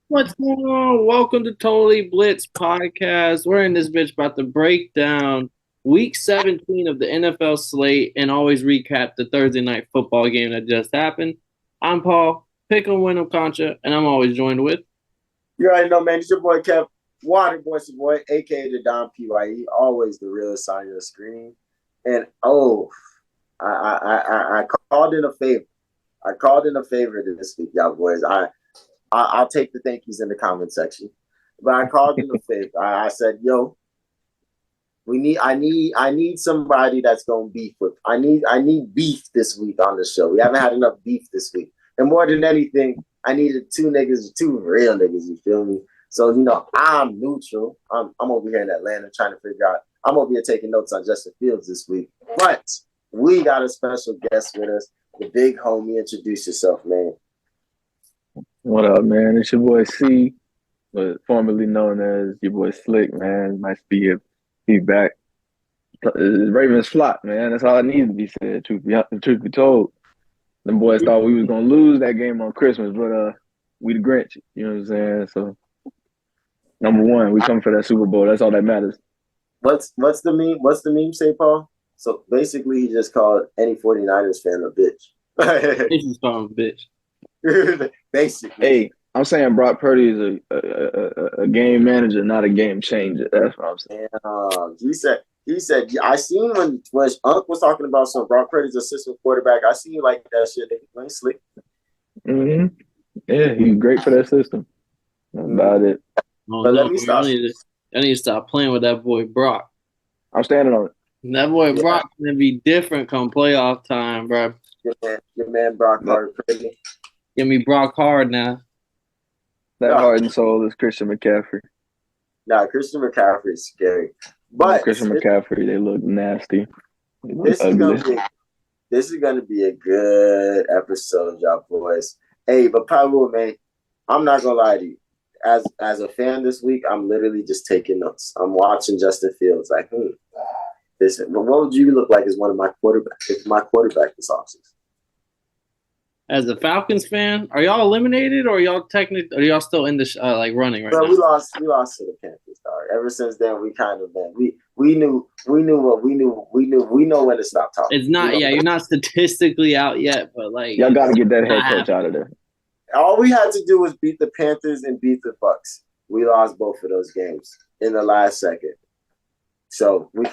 What's going on? Welcome to Totally Blitz podcast. We're in this bitch about to break down week 17 of the NFL slate and always recap the Thursday night football game that just happened. I'm Paul, pick 'em, win 'em, Concha, and I'm always joined with. You already know, man. It's your boy Kev Waterboy, your boy, aka the Don Pye, always the realest on your screen. And I called in a favor. I called in a favor this week, y'all boys. I'll take the thank yous in the comment section, but I called in a favor. I said, yo, I need somebody that's gonna beef with. I need beef this week on the show. We haven't had enough beef this week, and more than anything, I needed two niggas, two real niggas. You feel me? So I'm neutral. I'm over here in Atlanta trying to figure out. I'm over here taking notes on Justin Fields this week, but we got a special guest with us, the big homie. Introduce yourself, man. What up, man? It's your boy C, but formerly known as your boy Slick, man. Nice to be back. Ravens flop, man. That's all I need to be said. Truth be told, them boys thought we was gonna lose that game on Christmas, but we the Grinch. You know what I'm saying? So number one, we come for that Super Bowl. That's all that matters. What's the meme? What's the meme say, Paul? So basically, he just called any 49ers fan a bitch. This is from bitch. Basically. Hey, I'm saying Brock Purdy is a game manager, not a game changer. That's what I'm saying. And he said I seen when Unc was talking about some Brock Purdy's assistant quarterback. I seen you like that shit. They playing slick. Mm-hmm. Yeah, he's great for that system. That's about it. Oh, But no, let me stop. I need to stop playing with that boy Brock. I'm standing on it. That boy Yeah. Brock gonna be different come playoff time, bro. Your man Brock Purdy. Give me Brock hard now. That No. heart and soul is Christian McCaffrey. Nah, Christian McCaffrey is scary. But Christian McCaffrey, they look nasty. They look this is ugly. gonna be a good episode, y'all boys. Hey, but Pablo, man, I'm not gonna lie to you. As a fan this week, I'm literally just taking notes. I'm watching Justin Fields like, what would you look like as one of my quarterbacks? If my quarterback this offseason? As a Falcons fan, are y'all eliminated or are y'all are y'all still in the running right Well, now? we lost to the Panthers, dog. Ever since then, we kind of been we knew what we know when to stop talking. It's not you're not statistically out yet, but like Y'all got to get that head coach out of there. All we had to do was beat the Panthers and beat the Bucks. We lost both of those games in the last second. So we're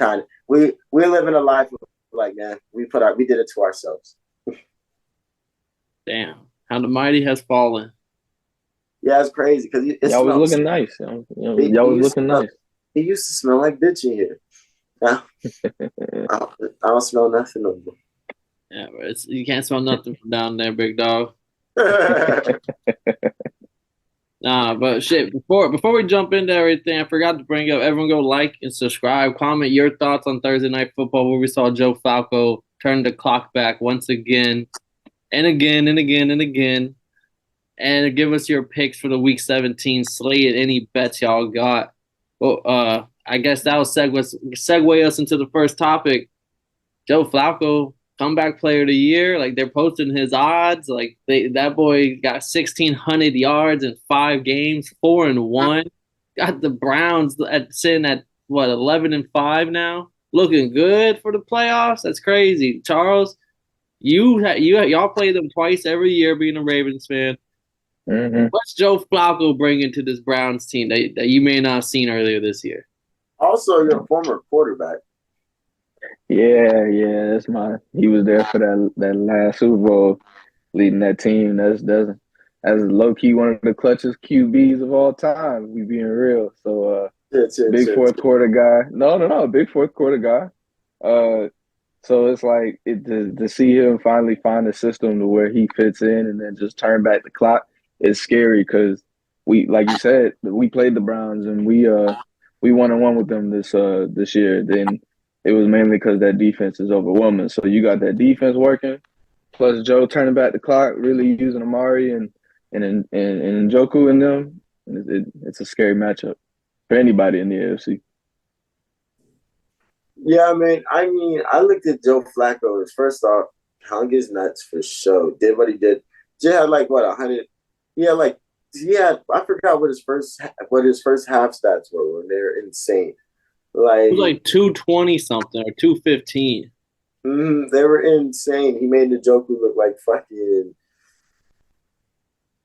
living a life of like, man, we did it to ourselves. Damn, how the mighty has fallen. Yeah, it's crazy because y'all was looking nice. Y'all was looking nice. It used to smell like bitch in here. Now, I don't smell nothing no more. Yeah, but you can't smell nothing from down there, big dog. Nah, but shit. Before we jump into everything, I forgot to bring up. Everyone go like and subscribe. Comment your thoughts on Thursday Night Football, where we saw Joe Flacco turn the clock back once again, and again and again and again, and give us your picks for the Week 17 slate. Any bets y'all got? Well, I guess that will segue us into the first topic. Joe Flacco, comeback player of the year. Like they're posting his odds. Like that boy got 1,600 yards in 5 games, 4-1. Got the Browns sitting at what 11-5 now, looking good for the playoffs. That's crazy, Charles. Y'all play them twice every year. Being a Ravens fan, what's Joe Flacco bringing to this Browns team that you may not have seen earlier this year? Also, your former quarterback. Yeah, he was there for that last Super Bowl, leading that team. That's low key one of the clutchest QBs of all time. We being real. So big fourth quarter guy. No, big fourth quarter guy. So it's like to see him finally find a system to where he fits in and then just turn back the clock is scary because like you said, we played the Browns and we 1-1 with them this year. Then it was mainly because that defense is overwhelming. So you got that defense working, plus Joe turning back the clock, really using Amari and Njoku in them. It's a scary matchup for anybody in the AFC. Yeah, I looked at Joe Flacco. First off, hung his nuts for show. Did what he did. Jay had like 100. He had like I forgot what his first half stats were when they're insane. It was Like like 220 something or 215. they were insane. He made Njoku look like fucking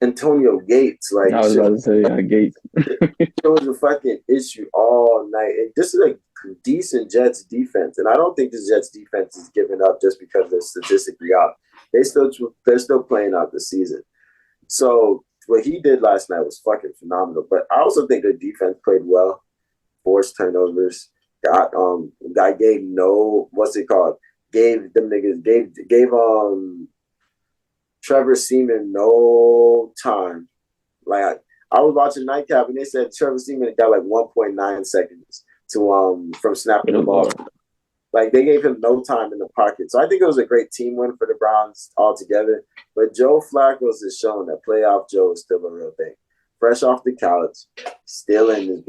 Antonio Gates. Like I was shit. about to say Gates. It was a fucking issue all night. And this is a decent Jets defense, and I don't think the Jets defense is giving up just because they're statistically up. They're still playing out the season. So what he did last night was fucking phenomenal. But I also think the defense played well, forced turnovers. Guy gave no what's it called? Gave them niggas gave Trevor Seaman no time. Like I was watching Nightcap and they said Trevor Seaman got like 1.9 seconds to from snapping the ball. Like they gave him no time in the pocket. So I think it was a great team win for the Browns altogether. But Joe Flacco's is showing that playoff Joe is still a real thing. Fresh off the couch, still in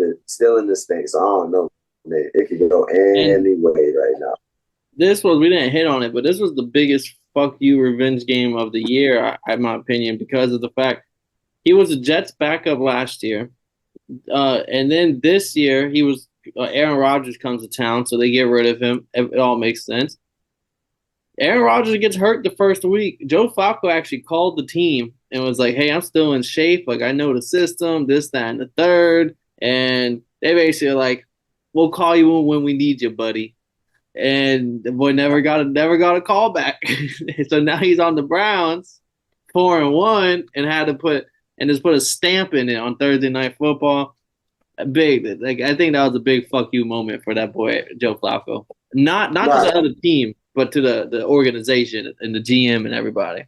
this thing. So I don't know. It could go any way right now. We didn't hit on it, but this was the biggest fuck you revenge game of the year, in my opinion, because of the fact he was a Jets backup last year. And then this year he was Aaron Rodgers comes to town, so they get rid of him. It all makes sense. Aaron Rodgers gets hurt the first week. Joe Flacco actually called the team and was like, "Hey, I'm still in shape. Like I know the system, this, that, and the third." And they basically are like, "We'll call you when we need you, buddy." And the boy never got a call back. So now he's on the Browns, 4-1, and had to put a stamp in it on Thursday Night Football. Big, like I think that was a big fuck you moment for that boy Joe Flacco. Not to the other team, but to the organization and the GM and everybody.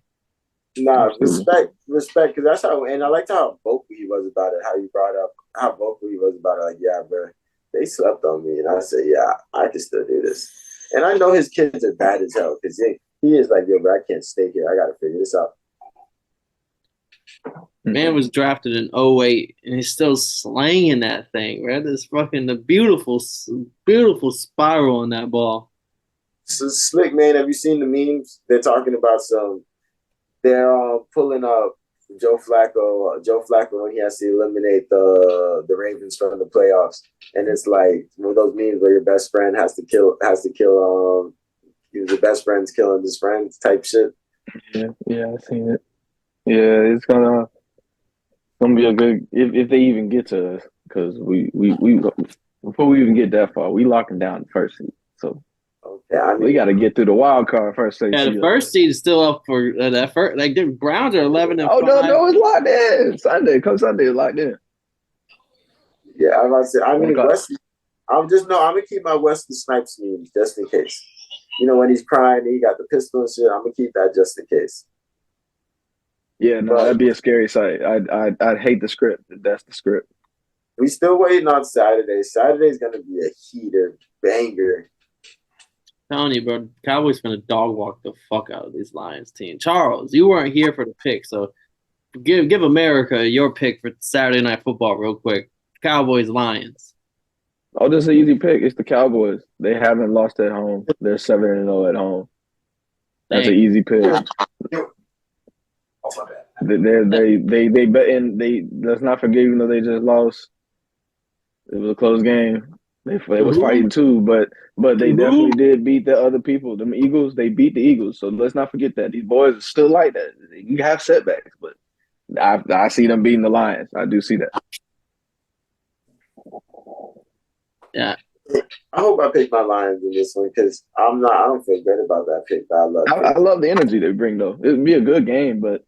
Nah, respect, because that's how. And I liked how vocal he was about it. How you brought up how vocal he was about it. Like, yeah, bro, they slept on me, and I said, yeah, I can still do this. And I know his kids are bad as hell because he is like, yo, bro, I can't stay here. I got to figure this out. Man was drafted in 08 and he's still slanging that thing, right? This fucking the beautiful spiral on that ball. So slick, man. Have you seen the memes? They're talking about they're pulling up Joe Flacco when he has to eliminate the Ravens from the playoffs. And it's like one of those memes where your best friend has to kill the best friend's killing his friends type shit. Yeah, I've seen it. Yeah, it's gonna be a good if they even get to us because we before we even get that far, we locking down the first seed. So okay, we got to get through the wild card first. Yeah, the first seed is still up for that first. Like the Browns are 11-5. Oh no, it's locked in. Sunday is locked in. Yeah, I'm about to say. I mean, Wesley. I'm gonna keep my Wesley Snipes memes just in case. You know, when he's crying, he got the pistol and shit. I'm gonna keep that just in case. Yeah, no, that'd be a scary sight. I'd hate the script. That's the script. We still waiting on Saturday. Saturday's gonna be a heater banger. I'm telling you, bro, Cowboys gonna dog walk the fuck out of this Lions team. Charles, you weren't here for the pick, so give America your pick for Saturday Night Football real quick. Cowboys Lions. Oh, this is an easy pick. It's the Cowboys. They haven't lost at home. They're 7-0 at home. That's an easy pick. They bet in. Let's not forget, even though they just lost, it was a close game. They was fighting too, but they definitely did beat the other people. The Eagles, they beat the Eagles. So let's not forget that these boys are still like that. You have setbacks, but I see them beating the Lions. I do see that. Yeah. I hope I pick my Lions in this one because I don't feel good about that pick. But I love the energy they bring though. It'd be a good game, but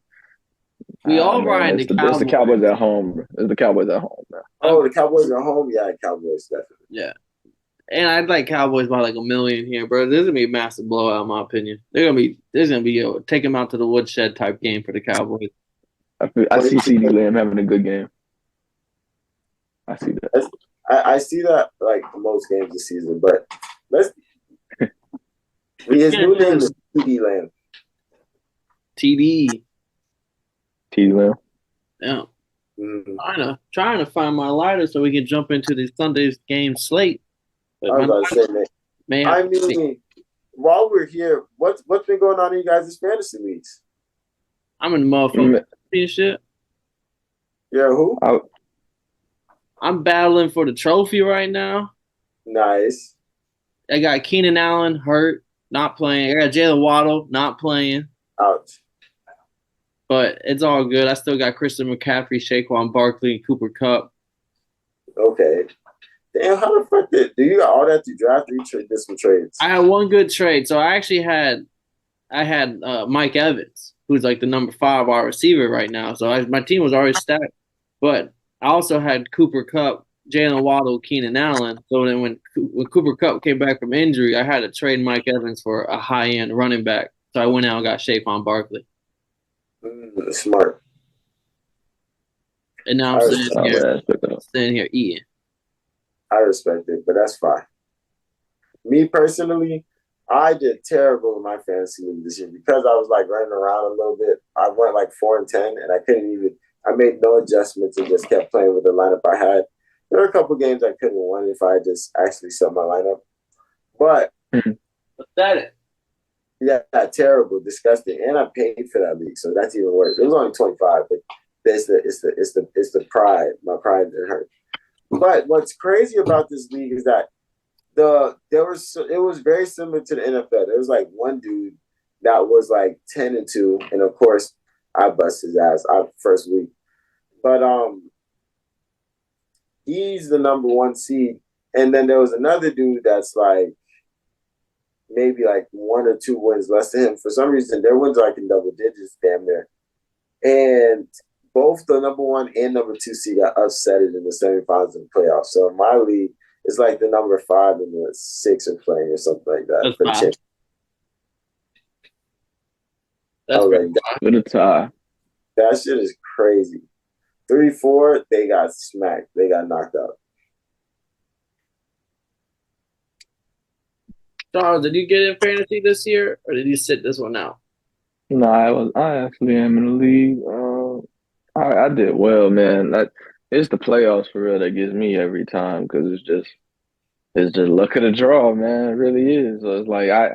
we all ride the Cowboys. It's the Cowboys at home. It's the Cowboys at home, bro. Oh, the Cowboys at home? Yeah, Cowboys definitely. Yeah. And I'd like Cowboys by like 1 million here, bro. This is gonna be a massive blowout, in my opinion. There's gonna be a take them out to the woodshed type game for the Cowboys. I see CeeDee Lamb having a good game. I see that. I see that like most games this season, but his new name is TD Lamb. TD Lamb. Yeah. Mm-hmm. Trying to find my lighter so we can jump into the Sunday's game slate. I was about to say, man. I mean, while we're here, what's been going on in you guys' fantasy leagues? I'm in the motherfucking shit. You're who? I'm battling for the trophy right now. Nice. I got Keenan Allen hurt, not playing. I got Jalen Waddle not playing. Ouch. But it's all good. I still got Christian McCaffrey, Saquon Barkley, and Cooper Kupp. Okay. Damn, how the fuck do you got all that to draft? Or you trade this for trades? I had one good trade. So I actually had Mike Evans, who's like the number 5 wide receiver right now. So my team was already stacked. But I also had Cooper Kupp, Jalen Waddle, Keenan Allen. So then when Cooper Kupp came back from injury, I had to trade Mike Evans for a high-end running back. So I went out and got Saquon Barkley. Smart. And now I'm sitting here eating. I respect it, but that's fine. Me personally, I did terrible in my fantasy league this year because I was like running around a little bit. I went like 4-10, and I made no adjustments and just kept playing with the lineup I had. There were a couple games I couldn't have won if I just actually set my lineup. But pathetic. Yeah, terrible, disgusting, and I paid for that league, so that's even worse. It was only 25, but it's the pride. My pride that hurt. But what's crazy about this league is that it was very similar to the NFL. There was like one dude that was like 10-2, and of course I bust his ass first week. But he's the number 1 seed, and then there was another dude that's like maybe like 1 or 2 wins less than him. For some reason, their wins are like in double digits, damn near. And both the number 1 and number 2 seed got upsetted in the semifinals and playoffs. So in my league, it's like the number 5 and the 6 are playing or something like that. That's with a tie. That shit is crazy. 3-4, they got smacked. They got knocked out. Charles, did you get in fantasy this year, or did you sit this one out? No, I actually am in the league. I did well, man. It's the playoffs for real that gets me every time because it's just luck of the draw, man. It really is. So it's like I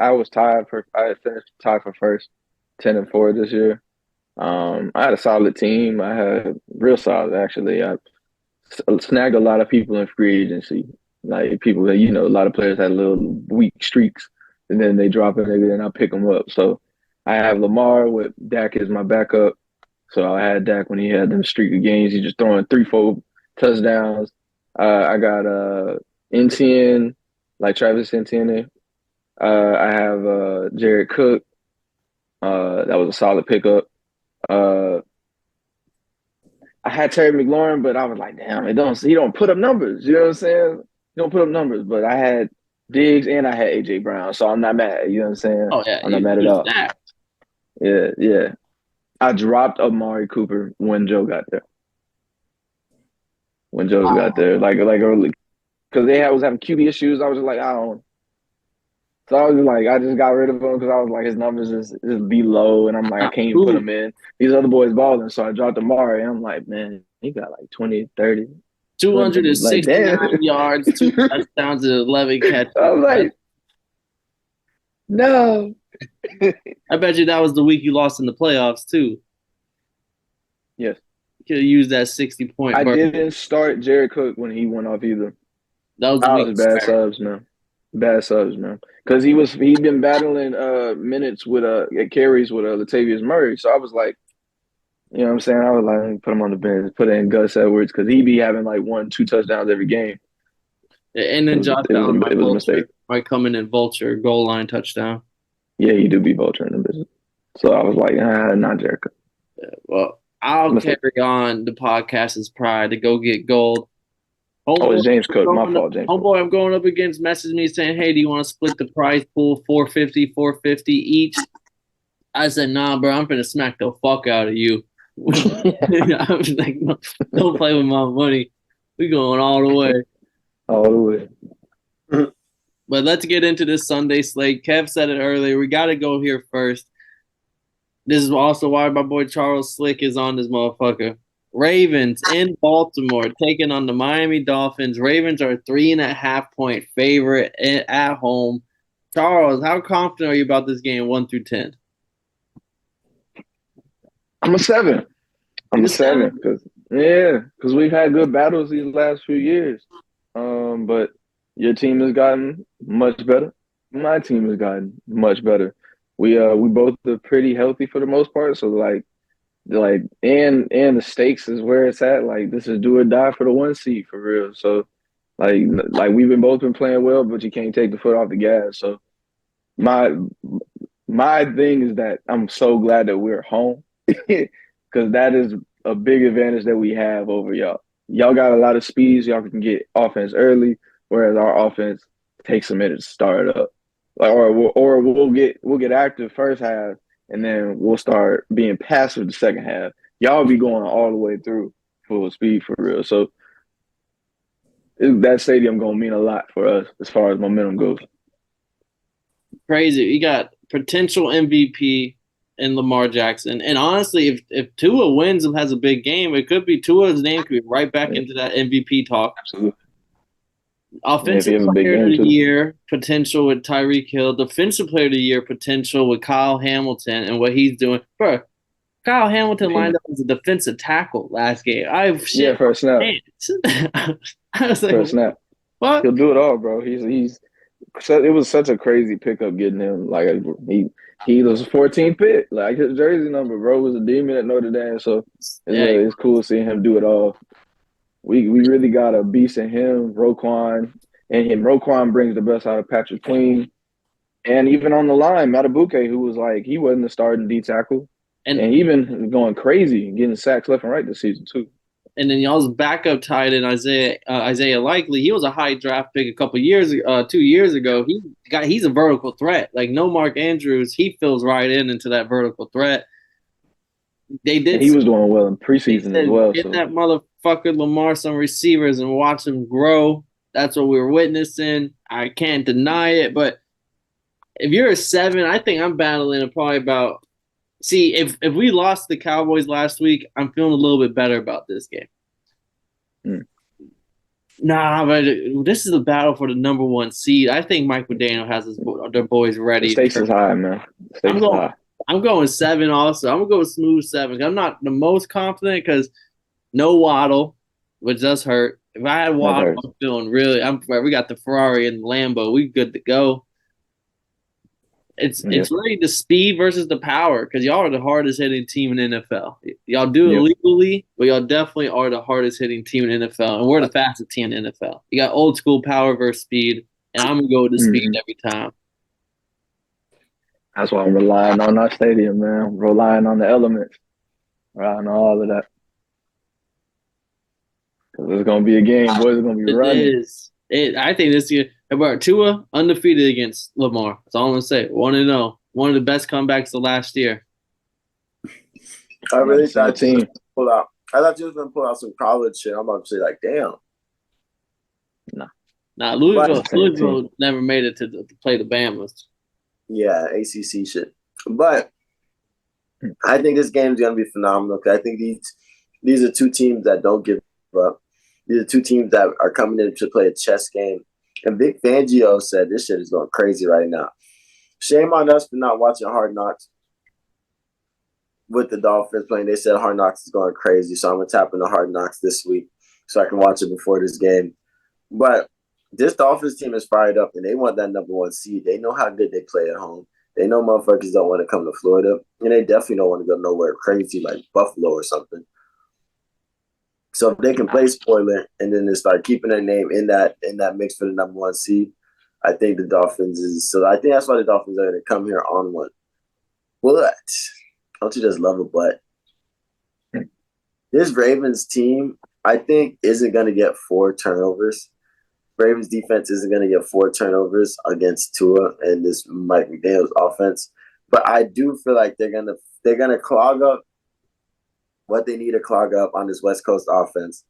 finished tied for first, 10-4 this year. I had a solid team. I had real solid actually. I snagged a lot of people in free agency. Like people that a lot of players had little weak streaks, and then they drop it, and then I pick them up. So I have Lamar with Dak as my backup. So I had Dak when he had them streak of games. He's just throwing 3-4 touchdowns. I got Etienne, like Travis Etienne. I have Jared Cook. That was a solid pickup. I had Terry McLaurin, but I was like, damn, he don't put up numbers. You know what I'm saying? He don't put up numbers. But I had Diggs and I had AJ Brown, so I'm not mad. You know what I'm saying? Oh yeah, I'm not mad at all. Stacked. Yeah. I dropped Amari Cooper when Joe got there. When Joe got there, like early, because was having QB issues. I was just like, I don't. So I was like, I just got rid of him because I was like, his numbers just be low, and I'm like, I can't even put him in. These other boys balling, so I dropped Amari, and I'm like, man, he got like 20, 30. 269 yards, 2 touchdowns, and 11 catches. I was like, no. I bet you that was the week you lost in the playoffs too. Yes. You could have used that 60-point. I didn't start Jared Cook when he went off either. That was bad subs, man. Bad subs, man. Because he'd been battling minutes with carries with Latavius Murray. So I was like, you know what I'm saying? I was like, put him on the bench, put in Gus Edwards because he'd be having like 1-2 touchdowns every game. And then Josh Allen might come in and vulture goal line touchdown. Yeah, he do be vulturing the business. So I was like, not Jared Cook. Yeah, well, I'll carry on the podcast's pride to go get gold. It's James Cook. My fault, James. Homeboy, I'm going up against message me saying, hey, do you want to split the prize pool, $450 each? I said, nah, bro, I'm going to smack the fuck out of you. I was like, no, don't play with my money. We going all the way. All the way. But let's get into this Sunday slate. Kev said it earlier. We got to go here first. This is also why my boy Charles Slick is on this motherfucker. Ravens in Baltimore taking on the Miami Dolphins. Ravens are 3.5-point favorite at home. Charles, how confident are you about this game 1 through 10? I'm a 7. I'm a 7 because Yeah, because we've had good battles these last few years. But your team has gotten much better. My team has gotten much better. We both are pretty healthy for the most part. So and the stakes is where it's at. Like this is do or die for the 1 seed for real. So like we've been both been playing well, but you can't take the foot off the gas. So my my thing is that I'm so glad that we're home because that is a big advantage that we have over y'all. Y'all got a lot of speeds. Y'all can get offense early, whereas our offense takes a minute to start up. Like, or we'll get active first half, and then we'll start being passive the second half. Y'all be going all the way through full speed for real. So that stadium gonna mean a lot for us as far as momentum goes. Crazy. You got potential MVP in Lamar Jackson. And honestly, if Tua wins and has a big game, it could be Tua's name could be right back Yeah, into that MVP talk. absolutely. And if he Offensive has a big player of game the too. year potential with Tyreek Hill. Defensive player of the year potential with Kyle Hamilton and what he's doing. Bro, Kyle Hamilton Yeah, lined up as a defensive tackle last game. I yeah, shit first my snap. pants. I was like, First snap. what? He'll do it all, bro. He's it was such a crazy pickup getting him. Like he was a 14th pick. Like his jersey number, bro, was a demon at Notre Dame. So Yeah, it's cool seeing him do it all. We really got a beast in him, Roquan, and him. Roquan brings the best out of Patrick Queen, and even on the line, Matabuke, who was like he wasn't the starting D tackle, and and he been going crazy, getting sacks left and right this season too. and then y'all's backup tight end Isaiah Likely. He was a high draft pick a couple years, 2 years ago. He's a vertical threat. Like no Mark Andrews, he fills right into that vertical threat. They And did. he was doing well in They preseason as said well. get So that motherfucker Lamar some receivers and watch him grow. That's what we were witnessing. I can't deny it, but if you're a 7, I think I'm battling probably about. See, if we lost the Cowboys last week, I'm feeling a little bit better about this game. mm, Nah, but this is a battle for the number 1 seed. I think Mike McDaniel has their boys the ready. stakes is high, man. The I'm stakes is going. high. I'm going 7. Also, I'm gonna go with smooth 7. I'm not the most confident because no Waddle, which does hurt. If I had That Waddle, hurts. I'm feeling really. We got the Ferrari and the Lambo. We good to go. Yeah. It's really the speed versus the power because y'all are the hardest hitting team in the NFL. Y'all do it Yep. legally, but y'all definitely are the hardest hitting team in the NFL, and we're the fastest team in the NFL. You got old school power versus speed, and I'm gonna go with the speed Mm-hmm. every time. That's why I'm relying on our stadium, man. Relying on the elements, relying on all of that. Because it's gonna be a game, boys. It's gonna be It running. is. I think this year, about Tua undefeated against Lamar. That's all I'm gonna say. 1-0, one of the best comebacks of last year. I really Send the thought you was team. gonna pull out. I thought you was gonna pull out some college shit. I'm about to say like, damn. Nah, Nah, But send the team. Louisville never made it to play the Bama's. yeah, ACC shit. But I think this game's gonna be phenomenal because I think these are two teams that don't give up. These are two teams that are coming in to play a chess game. And Vic Fangio said this shit is going crazy right now. Shame on us for not watching Hard Knocks with the Dolphins playing. They said Hard Knocks is going crazy, so I'm gonna tap into Hard Knocks this week so I can watch it before this game. But this Dolphins team is fired up and they want that number 1 seed. They know how good they play at home. They know motherfuckers don't want to come to Florida, and they definitely don't want to go nowhere crazy like Buffalo or something. So if they can play spoiler and then they start keeping their name in that mix for the number 1 seed, I think the Dolphins is. So I think that's why the Dolphins are going to come here on one. But don't you just love a butt? This Ravens team, I think, isn't going to get 4 turnovers. Ravens defense isn't going to get 4 turnovers against Tua and this Mike McDaniel's offense. But I do feel like they're gonna clog up what they need to clog up on this West Coast offense.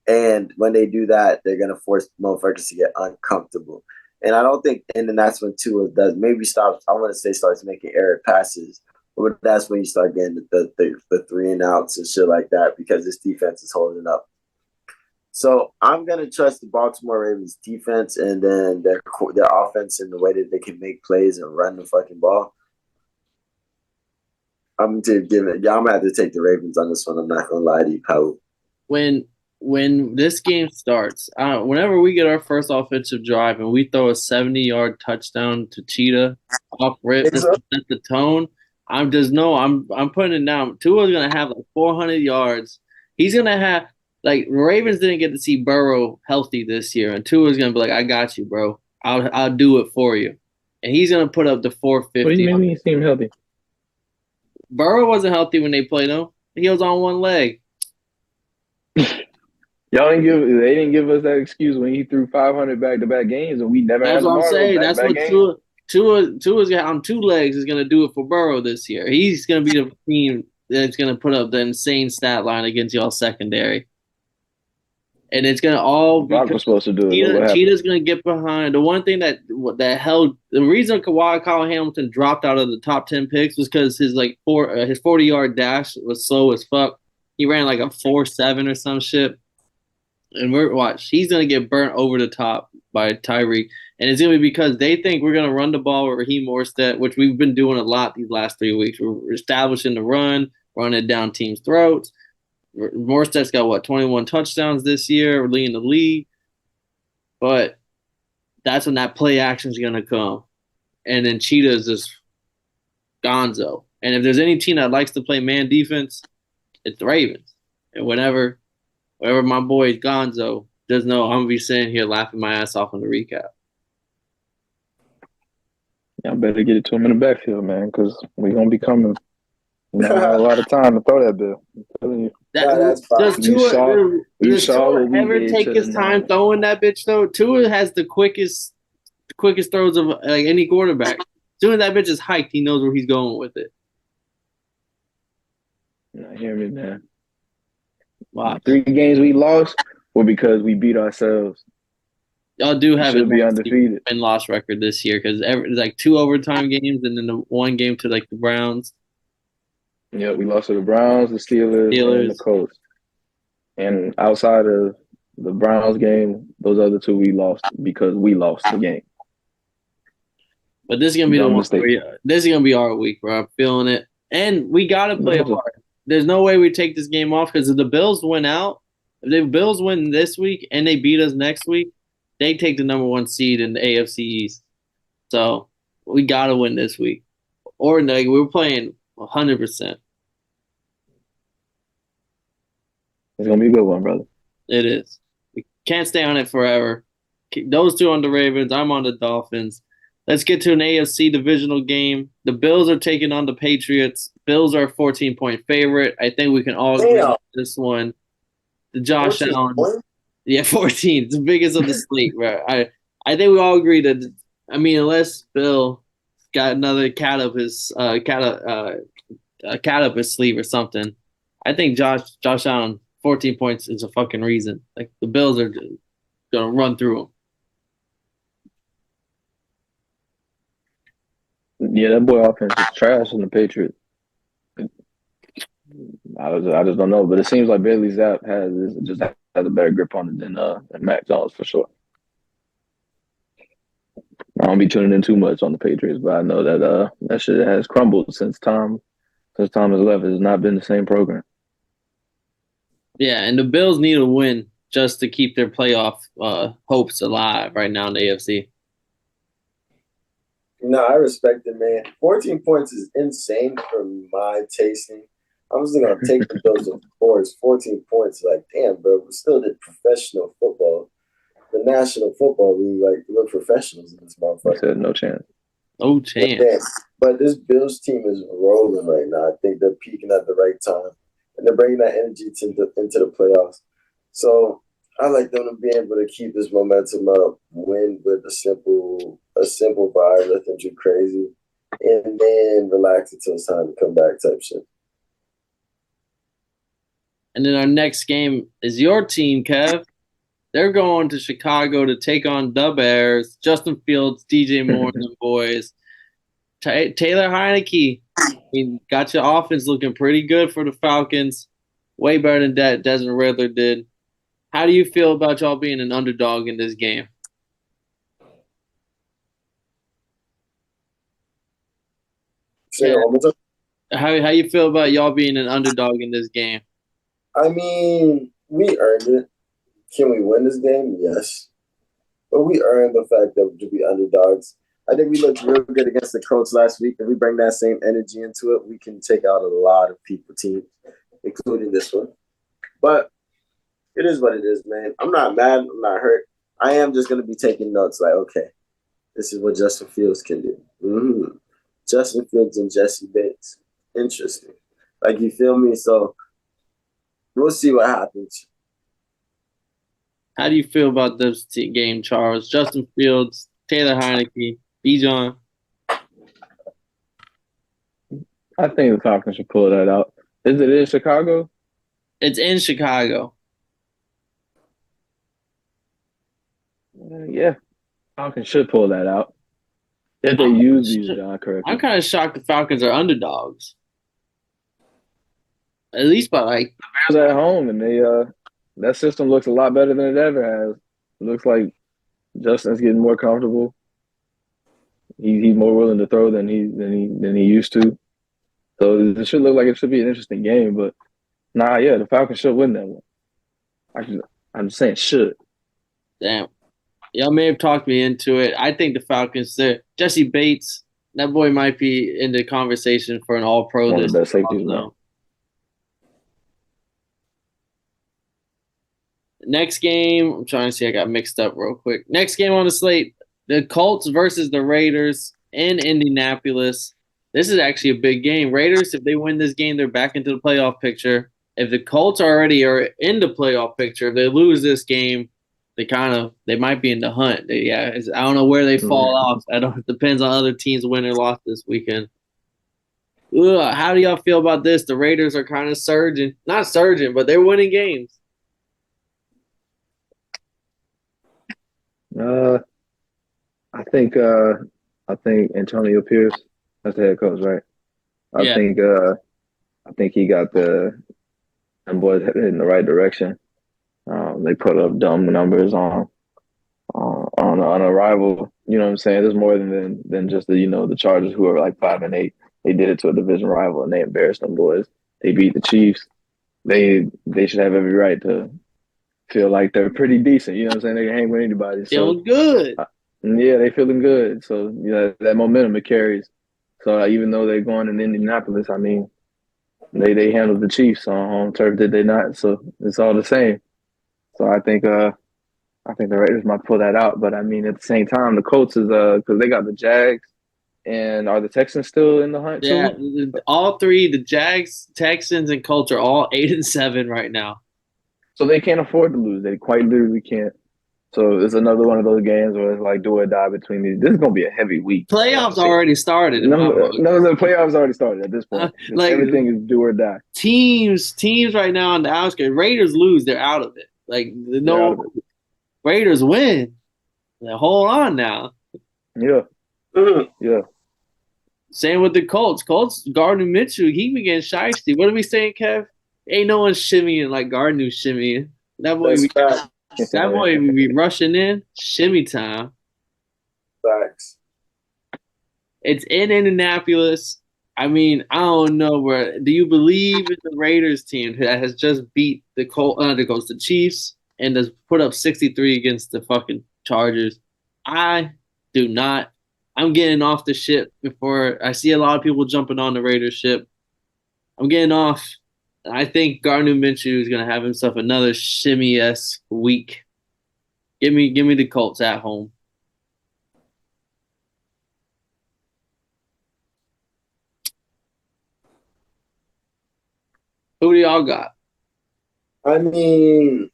And when they do that, they're gonna force motherfuckers to get uncomfortable. And I don't think, and then that's when Tua does maybe stops. I want to say starts making error passes, but that's when you start getting the 3-and-outs and shit like that because this defense is holding up. So I'm gonna trust the Baltimore Ravens defense and then their offense in the way that they can make plays and run the fucking ball. I'm gonna have to take the Ravens on this one. I'm not gonna lie to you, Paul. when when this game starts, whenever we get our first offensive drive and we throw a 70-yard touchdown to Cheetah off rip, It's just to set the tone. I'm just no, I'm putting it down. Tua's gonna have like 400 yards. He's gonna have like Ravens didn't get to see Burrow healthy this year, and Tua's gonna be like, I got you, bro. I'll do it for you, and he's gonna put up the What do you 450. mean he seemed healthy? Burrow wasn't healthy when they played him. He was on one leg. They didn't give us that excuse when he threw 500 back-to-back games and we never That's had what I'm Lamar those saying. That's back-to-back what games. Tua's got on two legs is gonna do it for Burrow this year. He's gonna be the team that's gonna put up the insane stat line against y'all secondary. And it's gonna all Brock because was supposed to do it. What happened? Cheetah's gonna get behind. The one thing that held the reason Kawhi Colin Hamilton dropped out of the top 10 picks was because his his 40-yard dash was slow as fuck. He ran like a 4.7 or some shit. And he's gonna get burnt over the top by Tyreek. And it's gonna be because they think we're gonna run the ball with Raheem Morstead, which we've been doing a lot these last 3 weeks. We're establishing the run, running down teams' throats. Morstead's got 21 touchdowns this year, leading the league. But that's when that play action is gonna come. And then Cheetah's just gonzo. And if there's any team that likes to play man defense, it's the Ravens. And whenever my boy Gonzo does know, I'm gonna be sitting here laughing my ass off on the recap. Y'all better get it to him in the backfield, man, because we're gonna be coming. We don't have a lot of time to throw that bill. I'm telling you. That's fine. Does Tua ever take his time throwing that bitch though? Tua has the quickest throws of like any quarterback. As soon as that bitch is hiked, he knows where he's going with it. Now, hear me, man. Wow. 3 games we lost were because we beat ourselves. Y'all do have Should be undefeated. win-loss record this year because there's like 2 overtime games and then the one game to like the Browns. Yeah, we lost to the Browns, the Steelers, and the Colts. And outside of the Browns game, those other 2 we lost because we lost the game. But this is gonna be this is gonna be our week, bro. I'm feeling it, and we gotta play hard. There's no way we take this game off because if the Bills win out, if the Bills win this week and they beat us next week, they take the number 1 seed in the AFC East. So we gotta win this week, or like we're playing 100%. It's gonna be a good one, brother. It is. We can't stay on it forever. Those 2 on the Ravens. I'm on the Dolphins. Let's get to an AFC divisional game. The Bills are taking on the Patriots. Bills are a 14-point favorite. I think we can all agree on this one. The Josh Allen. Yeah, 14. It's the biggest of the slate, bro. I think we all agree that. I mean, unless Bill got another cat up his sleeve or something, I think Josh Allen 14 points is a fucking reason. Like the Bills are gonna run through them. Yeah, that boy offense is trash in the Patriots. I just don't know, but it seems like Bailey Zapp has a better grip on it than Mac Jones for sure. I don't be tuning in too much on the Patriots, but I know that that shit has crumbled since Tom has left. It has not been the same program. Yeah, and the Bills need a win just to keep their playoff hopes alive right now in the AFC. No, I respect it, man. 14 points is insane for my tasting. I'm just going to take the Bills, of course. 14 points, like, damn, bro, we still did professional football. The National Football League, like, we're professionals in this motherfucker. I said no chance. No chance. But this Bills team is rolling right now. I think they're peaking at the right time. And they're bringing that energy into the playoffs. So I like them to be able to keep this momentum up, win with a simple vibe, let them do crazy, and then relax until it's time to come back type shit. And then our next game is your team, Kev. They're going to Chicago to take on the Bears. Justin Fields, DJ Moore, and the boys. Taylor Heineke, got your offense looking pretty good for the Falcons. Way better than that Desmond Riddler did. How do you feel about y'all being an underdog in this game? How you feel about y'all being an underdog in this game? I mean, We earned it. Can we win this game? Yes. But we earned the fact that to be underdogs. I think we looked real good against the Colts last week. If we bring that same energy into it, we can take out a lot of people teams, including this one. But it is what it is, man. I'm not mad. I'm not hurt. I am just going to be taking notes like, okay, this is what Justin Fields can do. Mm-hmm. Justin Fields and Jesse Bates. Interesting. Like, you feel me? So we'll see what happens. How do you feel about this game, Charles? Justin Fields, Taylor Heineke, Bijan. I think the Falcons should pull that out. Is it in Chicago? It's in Chicago. Yeah, Falcons should pull that out. If they use Bijan correctly. I'm kind of shocked the Falcons are underdogs. At least by like the Bears at home, and they that system looks a lot better than it ever has. It looks like Justin's getting more comfortable. He's more willing to throw than he used to. So it should look like it should be an interesting game. But the Falcons should win that one. I'm just saying should. Damn. Y'all may have talked me into it. I think the Falcons, Jesse Bates, that boy might be in the conversation for an all-pro. One of the best safeties now. Next game, I'm trying to see. I got mixed up real quick. Next game on the slate, the Colts versus the Raiders in Indianapolis. This is actually a big game. Raiders, if they win this game, they're back into the playoff picture. If the Colts already are in the playoff picture, if they lose this game, they might be in the hunt. I don't know where they fall off. It depends on other teams win or lost this weekend. How do y'all feel about this? The Raiders are kind of surging. Not surging, but they're winning games. I think Antonio Pierce, that's the head coach, right? I think he got them boys headed in the right direction. They put up dumb numbers on a rival. You know what I'm saying? There's more than just the Chargers, who are like 5-8. They did it to a division rival and they embarrassed them boys. They beat the Chiefs. They should have every right to feel like they're pretty decent. You know what I'm saying? They can hang with anybody. Feeling good. Yeah, they feeling good. So that momentum it carries. So even though they're going in Indianapolis, I mean, they handled the Chiefs on home turf, did they not? So it's all the same. So I think the Raiders might pull that out. But I mean, at the same time, the Colts is because they got the Jags, and are the Texans still in the hunt too? Yeah, all three, the Jags, Texans, and Colts are all 8-7 right now. So they can't afford to lose. They quite literally can't. So it's another one of those games where it's like do or die between these. This is gonna be a heavy week. Playoffs already started. No, the playoffs already started at this point. Everything is do or die. Teams right now on the outskirts. Raiders lose, they're out of it. Raiders win. Hold on now. Yeah. Yeah. Same with the Colts. Gardner Minshew, he been getting shiesty. What are we saying, Kev? Ain't no one shimmying like Gardner shimmying. That boy be rushing in. Shimmy time. Facts. It's in Indianapolis. I mean, I don't know do you believe in the Raiders team that has just beat the Chiefs and has put up 63 against the fucking Chargers? I do not. I'm getting off the ship before I see a lot of people jumping on the Raiders ship. I'm getting off. I think Gardner Minshew is going to have himself another shimmy-esque week. Give me the Colts at home. Who do y'all got? I mean,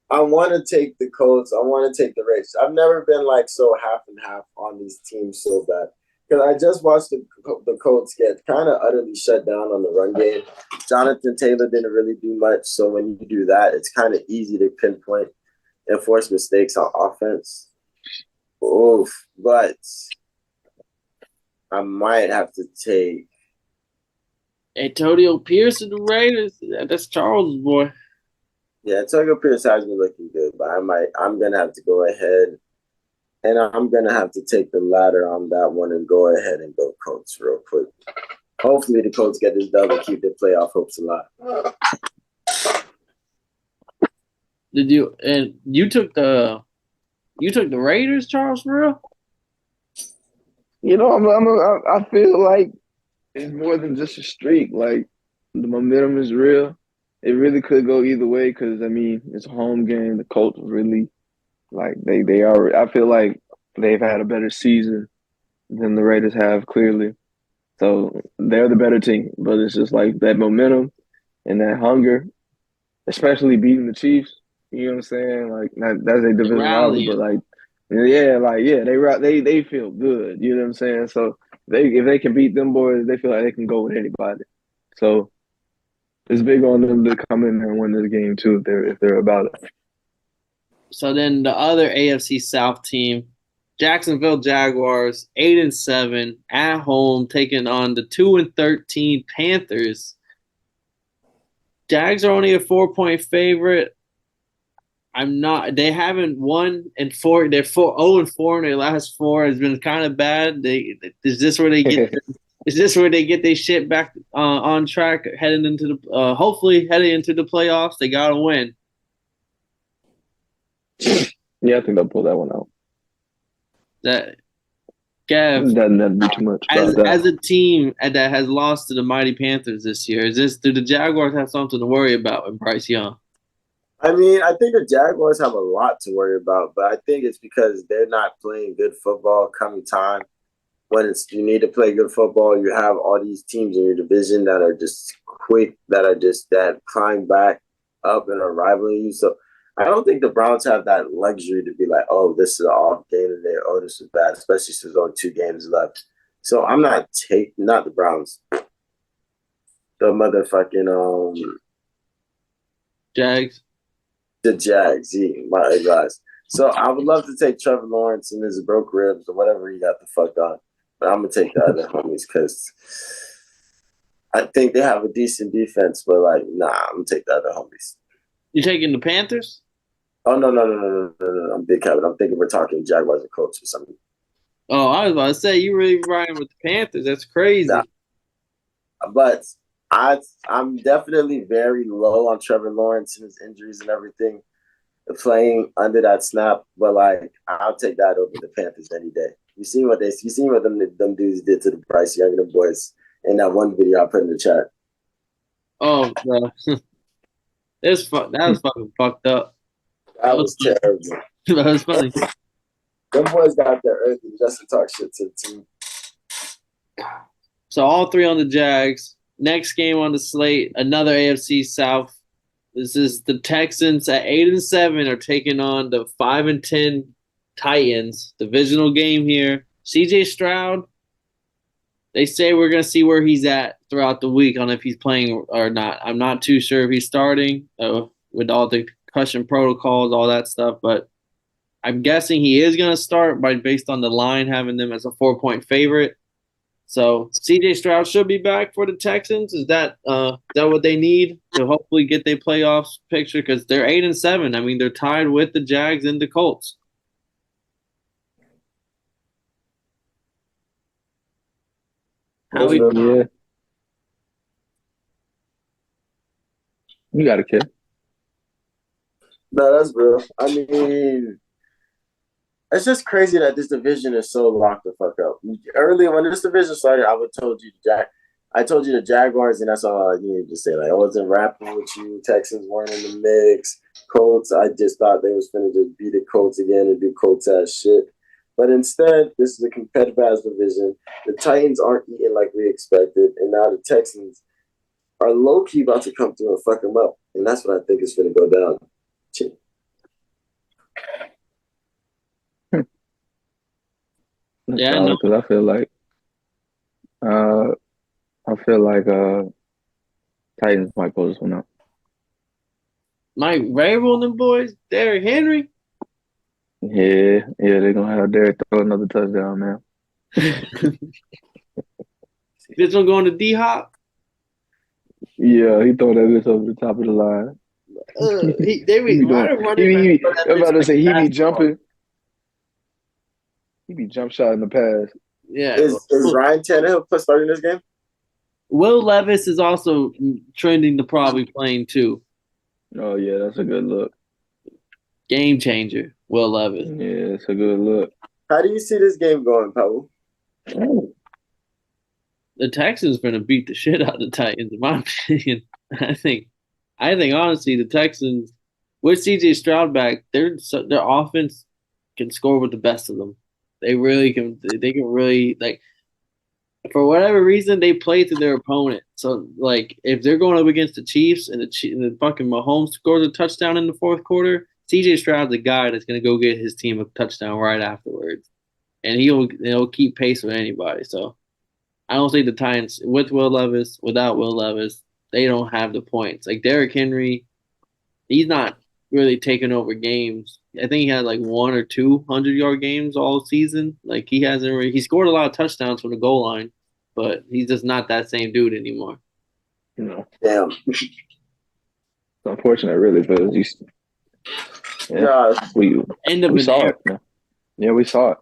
I want to take the Colts. I want to take the Raiders. I've never been like so half and half on these teams so bad. Because I just watched the Colts get kind of utterly shut down on the run game. Jonathan Taylor didn't really do much. So when you do that, it's kind of easy to pinpoint and force mistakes on offense. Oof. But I might have to take Antonio Pierce and the Raiders. That's Charles' boy. Yeah, Antonio Pierce has been looking good, but I'm gonna have to go ahead and I'm gonna have to take the ladder on that one and go ahead and go Colts real quick. Hopefully the Colts get this dub and keep their playoff hopes alive. you took the Raiders, Charles, for real? I feel like it's more than just a streak. Like the momentum is real. It really could go either way because I mean it's a home game. The Colts really like they are. I feel like they've had a better season than the Raiders have clearly. So they're the better team. But it's just like that momentum and that hunger, especially beating the Chiefs. You know what I'm saying? Like that's a division rival, but Rallying. they feel good. You know what I'm saying? So if they can beat them boys, they feel like they can go with anybody. So it's big on them to come in there and win this game too if they're about it. So then the other AFC South team, Jacksonville Jaguars, 8-7 at home, taking on the 2-13 Panthers. Jags are only a 4-point favorite. They haven't won in four. They're 0-4 in their last four. It's been kind of bad. Is this where they get? Is this where they get their shit back on track heading into the hopefully heading into the playoffs? They gotta win. Yeah, I think they'll pull that one out. That Gav, Doesn't be too much about that. as a team that has lost to the mighty Panthers this year, do the Jaguars have something to worry about with Bryce Young? I mean, I think the Jaguars have a lot to worry about, but I think it's because they're not playing good football coming time. When you need to play good football, you have all these teams in your division that are just quick, that climb back up and are rivaling you. So I don't think the Browns have that luxury to be like, oh, this is an off game today. Oh, this is bad, especially since there's only 2 games left. So I'm not the Browns, the motherfucking Jags. the Jags. Yeah, my guys. So I would love to take Trevor Lawrence and his broke ribs or whatever he got the fuck on. But I'm going to take the other homies because I think they have a decent defense. But, like, nah, I'm going to take the other homies. You taking the Panthers? Oh, no. I'm big Kevin. I'm thinking we're talking Jaguars and Colts or something. Oh, I was about to say, you really riding with the Panthers. That's crazy. Nah. But I'm definitely very low on Trevor Lawrence and his injuries and everything. Playing under that snap, but like I'll take that over the Panthers any day. You seen what them dudes did to the Bryce Young and the boys in that one video I put in the chat. Oh, bro. That was fucking fucked up. That was terrible. That was funny. Them boys got there early just to talk shit to the team. So all three on the Jags. Next game on the slate, another AFC South. This is the Texans at 8-7 are taking on the 5-10 Titans. Divisional game here. CJ Stroud. They say we're gonna see where he's at throughout the week on if he's playing or not. I'm not too sure if he's starting with all the concussion protocols, all that stuff, but I'm guessing he is gonna start based on the line having them as a 4-point favorite. So CJ Stroud should be back for the Texans. Is that what they need to hopefully get their playoffs picture? Because they're 8-7. I mean, they're tied with the Jags and the Colts. Yeah. You got a kid. No, that's real. I mean, it's just crazy that this division is so locked the fuck up. Earlier, when this division started, I told you the Jaguars, and that's all I needed to say. Like, I wasn't rapping with you. Texans weren't in the mix. Colts, I just thought they was finna just beat the Colts again and do Colts ass shit. But instead, this is a competitive ass division. The Titans aren't eating like we expected, and now the Texans are low key about to come through and fuck them up, and that's what I think is finna go down. Yeah, I know. Because I feel like Titans might pull this one out. Mike Vrabel and them boys, Derrick Henry. Yeah, they're gonna have Derrick throw another touchdown, man. This one going to D-Hop. Yeah, he throw that bitch over the top of the line. He be jumping. He be jump shot in the pass. Yeah. Is Ryan Tannehill starting this game? Will Levis is also trending to probably playing too. Oh yeah, that's a good look. Game changer, Will Levis. Yeah, it's a good look. How do you see this game going, Pebble? The Texans are going to beat the shit out of the Titans, in my opinion. I think, honestly, the Texans with CJ Stroud back, their offense can score with the best of them. They really can. They can really like. For whatever reason, they play to their opponent. So, like, if they're going up against the Chiefs and the fucking Mahomes scores a touchdown in the fourth quarter, CJ Stroud's the guy that's going to go get his team a touchdown right afterwards, and he'll keep pace with anybody. So, I don't think the Titans with Will Levis, without Will Levis, they don't have the points. Like Derrick Henry, he's not really taking over games. I think he had like 1 or 2 100-yard games all season. Like he hasn't really, he scored a lot of touchdowns from the goal line, but he's just not that same dude anymore. You know, Damn. It's unfortunate, really, but we saw it. Man. Yeah, we saw it.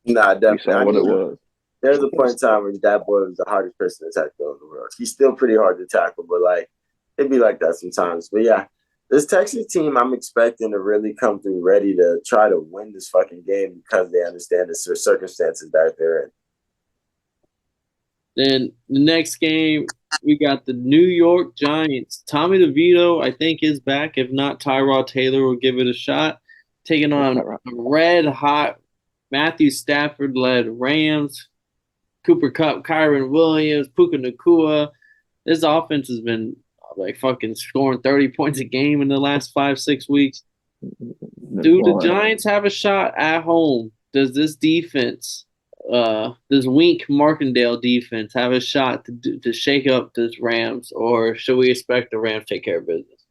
Nah, definitely. We saw what it was. There's a point in time where that boy was the hardest person to tackle in the world. He's still pretty hard to tackle, but like it'd be like that sometimes. But yeah, this Texas team, I'm expecting to really come through ready to try to win this fucking game because they understand the circumstances that they're in. Then the next game, we got the New York Giants. Tommy DeVito, I think, is back. If not, Tyrod Taylor will give it a shot. Taking on a red hot Matthew Stafford led Rams. Cooper Kupp, Kyron Williams, Puka Nacua. This offense has been like fucking scoring 30 points a game in the last 5-6 weeks. Do the Giants have a shot at home? Does this defense, this Wink Martindale defense, have a shot to shake up this Rams, or should we expect the Rams to take care of business?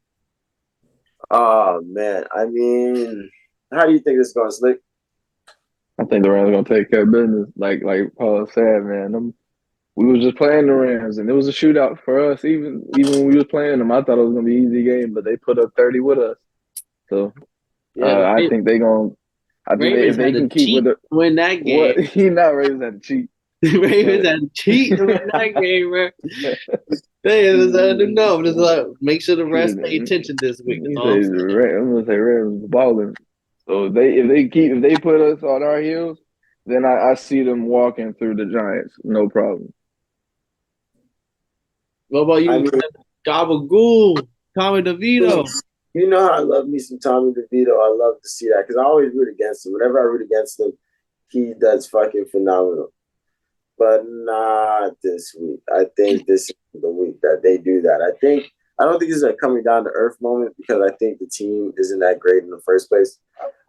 Oh man, I mean, how do you think this is going, Slick? I think the Rams are gonna take care of business. Like Paul said, man. We was just playing the Rams, and it was a shootout for us. Even when we was playing them, I thought it was gonna be an easy game, but they put up 30 with us. So I think they gonna. I think if they can keep with it, win that game. What? He not Ravens had to cheat. Ravens had to cheat to win that game, bro. No, just like make sure the rest pay attention this week. I'm gonna say Ravens balling. So if they put us on our heels, then I see them walking through the Giants, no problem. What about you, Gabagool, Tommy DeVito? You know how I love me some Tommy DeVito. I love to see that because I always root against him. Whenever I root against him, he does fucking phenomenal. But not this week. I think this is the week that they do that. I don't think this is a coming down to earth moment because I think the team isn't that great in the first place.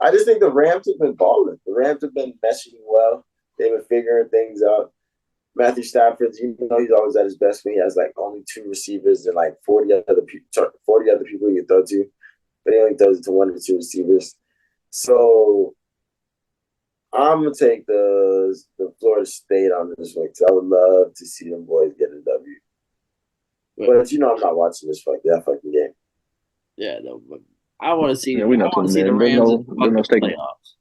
I just think the Rams have been balling. The Rams have been meshing well. They've been figuring things out. Matthew Stafford, he's always at his best when he has like only 2 receivers and like 40 other people he can throw to, but he only throws it to 1 or 2 receivers. So I'm gonna take the Florida State on this one because I would love to see them boys get a W. But I'm not watching that fucking game. Yeah, no, but I want to see. Yeah, we know the Rams in the fucking playoffs.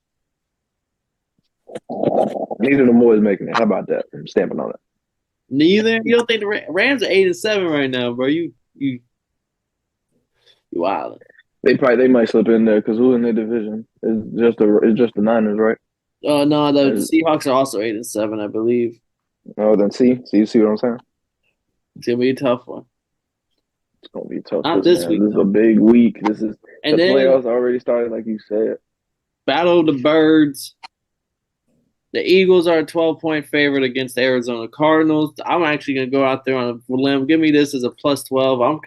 Neither of them boys making it. How about that? I'm stamping on it. Neither. You don't think the Rams are 8-7 right now, bro? You wild. They might slip in there because who's in their division? It's just the Niners, right? No, the Seahawks are also 8-7, I believe. Oh, then you see what I'm saying? It's gonna be a tough one. It's gonna be tough. Not this week. This is a big week. The playoffs already started, like you said. Battle of the Birds. The Eagles are a 12-point favorite against the Arizona Cardinals. I'm actually gonna go out there on a limb. Give me this as a +12.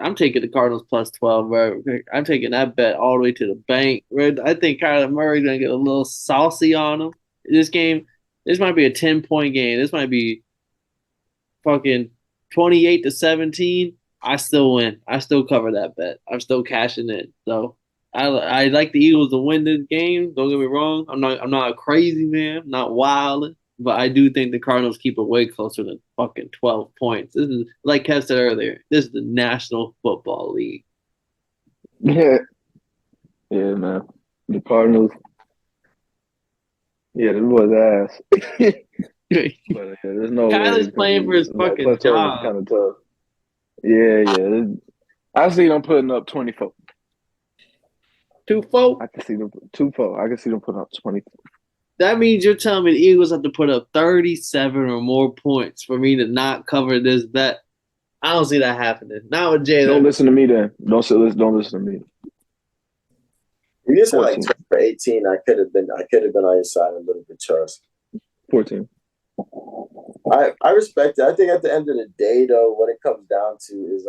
I'm taking the Cardinals +12, bro. I'm taking that bet all the way to the bank. I think Kyler Murray's gonna get a little saucy on him. This might be a 10-point game. This might be fucking 28-17. I still win. I still cover that bet. I'm still cashing it. So I like the Eagles to win this game. Don't get me wrong. I'm not a crazy man. I'm not wild, but I do think the Cardinals keep it way closer than fucking 12 points. This is, like Kev said earlier, this is the National Football League. Yeah, man. The Cardinals. Yeah, this was ass. But there's no Kyler's playing for his fucking job. Kind of tough. Yeah. I see them putting up 24. 2-4. I can see them 2-4. I can see them put up 20. That means you're telling me the Eagles have to put up 37 or more points for me to not cover this bet. I don't see that happening. Not with Don't Jalen. listen to me then. Don't listen to me. If you said like 14. 18, I could have been on your side a little bit, Charles. 14. I respect it. I think at the end of the day, though, what it comes down to is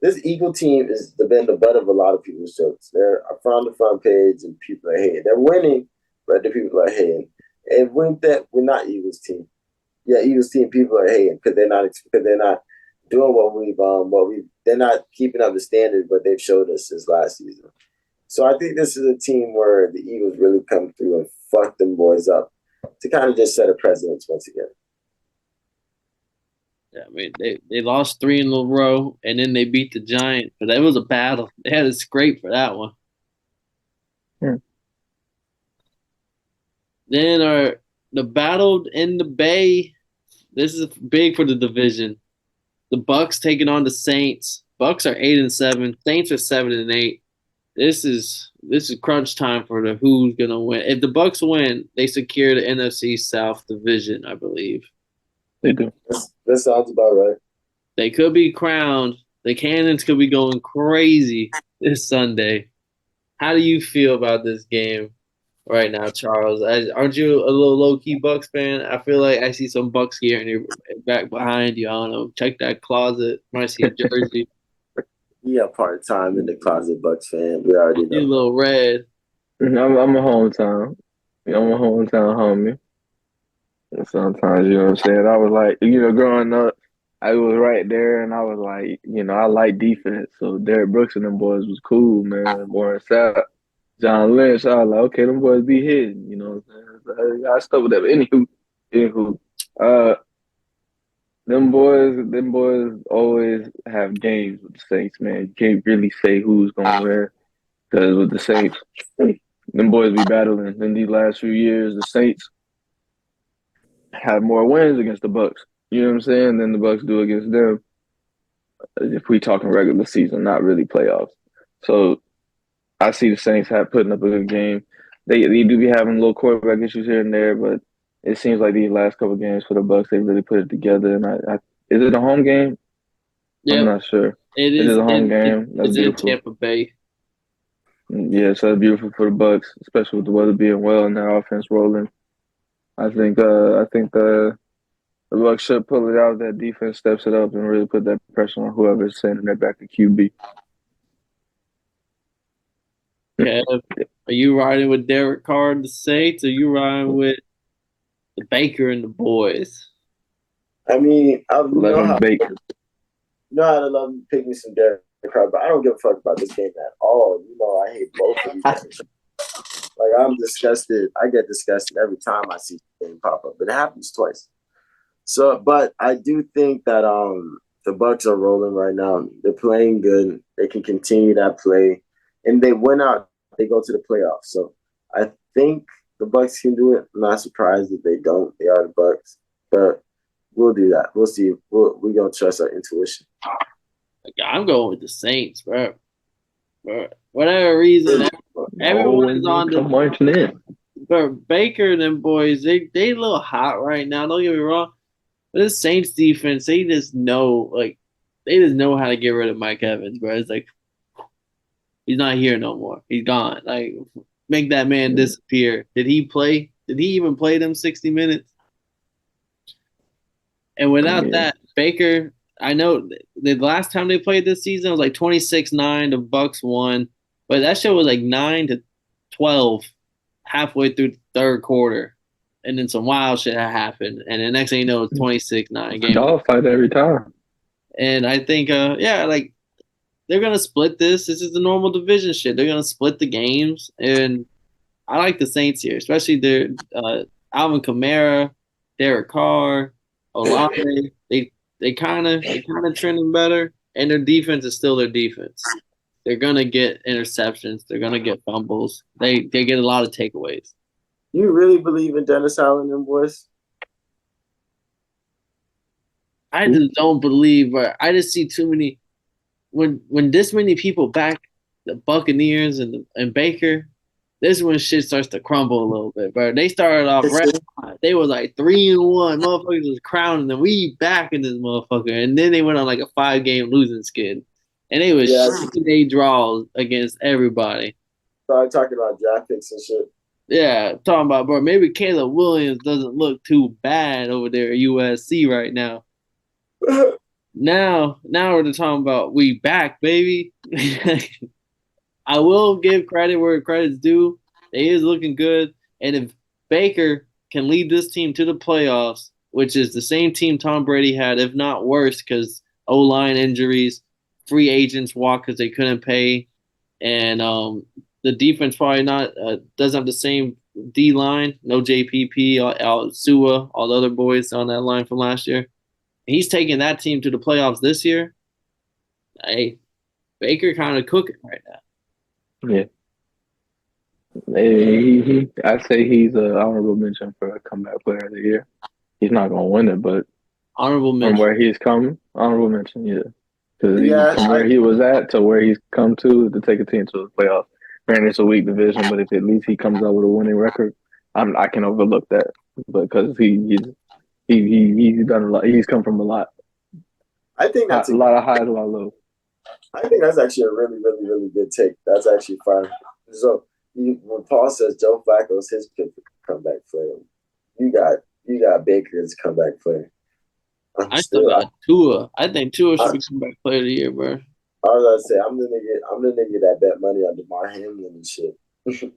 this Eagle team is been the butt of a lot of people's jokes. They're on the front page and people are hating. They're winning, but the people are hating. And we're not Eagles team. Yeah, Eagles team people are hating because they're not doing they're not keeping up the standard what they've showed us since last season. So I think this is a team where the Eagles really come through and fuck them boys up to kind of just set a precedence once again. Yeah, I mean they lost 3 in a row and then they beat the Giants, but that was a battle. They had a scrape for that one. Hmm. Then the battle in the Bay. This is big for the division. The Bucks taking on the Saints. Bucks are 8-7. Saints are 7-8. This is crunch time for the who's gonna win. If the Bucks win, they secure the NFC South division, I believe. They do. That sounds about right. They could be crowned. The Cannons could be going crazy this Sunday. How do you feel about this game right now, Charles? Aren't you a little low-key Bucks fan? I feel like I see some Bucks gear in your back behind you. I don't know. Check that closet. Might see a jersey. Yeah, part time in the closet Bucks fan. We already You a know. little red. I'm a hometown. I'm a hometown homie. And sometimes, you know what I'm saying? I was like, growing up, I was right there and I was like, I like defense. So Derrick Brooks and them boys was cool, man. Warren Sapp, John Lynch, I was like, okay, them boys be hitting, you know what I'm saying? So I stuck with that. But anywho, uh, them boys always have games with the Saints, man. You can't really say who's gonna win because with the Saints, them boys be battling. In these last few years, the Saints have more wins against the Bucks. You know what I'm saying? Than the Bucks do against them. If we talking regular season, not really playoffs. So I see the Saints putting up a good game. They do be having little quarterback issues here and there, but it seems like these last couple games for the Bucks, they really put it together. And is it a home game? I'm Yep, not sure. it It is is. a home game. That's It's in beautiful. Tampa Bay. Yeah, so that's beautiful for the Bucks, especially with the weather being well and their offense rolling. I think the Bucks should pull it out. That defense steps it up and really put that pressure on whoever's sending that back to QB. Kev, are you riding with Derek Carr and the Saints? Or are you riding with the Baker and the boys? I mean, Let them bake. I love pick me some Derek Carr, but I don't give a fuck about this game at all. I hate both of these games. Like, I'm disgusted. I get disgusted every time I see the game pop up. It happens twice. So, but I do think that the Bucks are rolling right now. They're playing good. They can continue that play, and they win out. They go to the playoffs. So I think the Bucks can do it. I'm not surprised if they don't. They are the Bucks, but we'll do that. We'll see. We're gonna trust our intuition. Like, I'm going with the Saints, bro. For whatever reason, everyone is on the marching in. But Baker and them boys. They a little hot right now. Don't get me wrong. But this Saints defense, they just know how to get rid of Mike Evans, bro. It's like he's not here no more. He's gone. Like, make that man disappear. Did he play? Did he even play them 60 minutes? And without that, Baker, I know the last time they played this season was like 26-9. The Bucks won, but that shit was like 9-12 halfway through the third quarter, and then some wild shit had happened, and the next thing you know, it's 26-9 game. Dog fight every time. And I think, like they're gonna split this. This is the normal division shit. They're gonna split the games, and I like the Saints here, especially their Alvin Kamara, Derek Carr, Olave. They kind of trending better, and their defense is still their defense. They're gonna get interceptions. They're gonna get fumbles. They get a lot of takeaways. You really believe in Dennis Allen and them boys? I just don't believe, but I just see too many. When this many people back the Buccaneers and Baker, this is when shit starts to crumble a little bit, bro. They started off red hot. They was like 3-1. Motherfuckers was crowning them. We back in this motherfucker. And then they went on like a 5-game losing skid. And they was shitting they draws against everybody. Started talking about draft picks and shit. Yeah, talking about, bro, maybe Caleb Williams doesn't look too bad over there at USC right now. Now we're talking about we back, baby. I will give credit where credit's due. It is looking good. And if Baker can lead this team to the playoffs, which is the same team Tom Brady had, if not worse, because O-line injuries, free agents walk because they couldn't pay, and the defense probably not doesn't have the same D line. No JPP, Sua, all the other boys on that line from last year. He's taking that team to the playoffs this year. Hey, Baker kind of cooking right now. Yeah. I'd say he's an honorable mention for a comeback player of the year. He's not going to win it, but honorable mention. From where he's come, honorable mention, yeah. Because from where he was at to where he's come to take a team to the playoffs. Granted, it's a weak division, but if at least he comes out with a winning record, I can overlook that because he's done a lot. He's come from a lot. I think that's a lot of highs, a lot of lows. I think that's actually a really, really, really good take. That's actually fine. So when Paul says Joe Flacco's his pick for comeback player, you got Baker's comeback player. I still got Tua. I think Tua should be comeback player of the year, bro. I was gonna say I'm the nigga that bet money on DeMar Hamlin and shit. The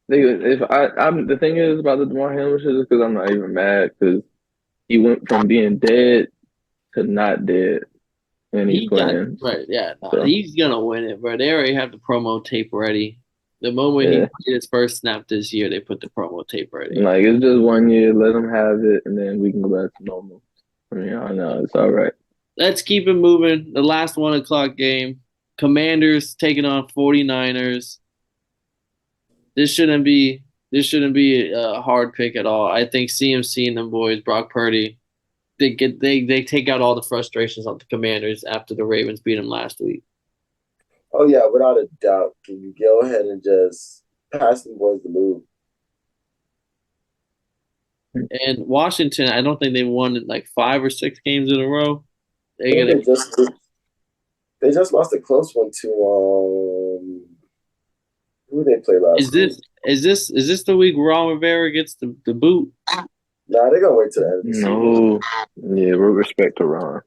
thing is about the DeMar Hamlin shit is because I'm not even mad because he went from being dead to not dead. And he's playing. He's going to win it, bro. They already have the promo tape ready. The moment he played his first snap this year, they put the promo tape ready. Like, it's just 1 year. Let him have it, and then we can go back to normal. I mean, I know. It's all right. Let's keep it moving. The last 1 o'clock game. Commanders taking on 49ers. This shouldn't be a hard pick at all. I think CMC and them boys, Brock Purdy, they take out all the frustrations on the Commanders after the Ravens beat them last week. Oh yeah, without a doubt. Can you go ahead and just pass them boys the move? And Washington, I don't think they won like 5 or 6 games in a row. They just lost a close one to who they play last week. Is this the week Ron Rivera gets the boot? Nah, they're gonna wait till the end of the season. Yeah, with respect to Ron.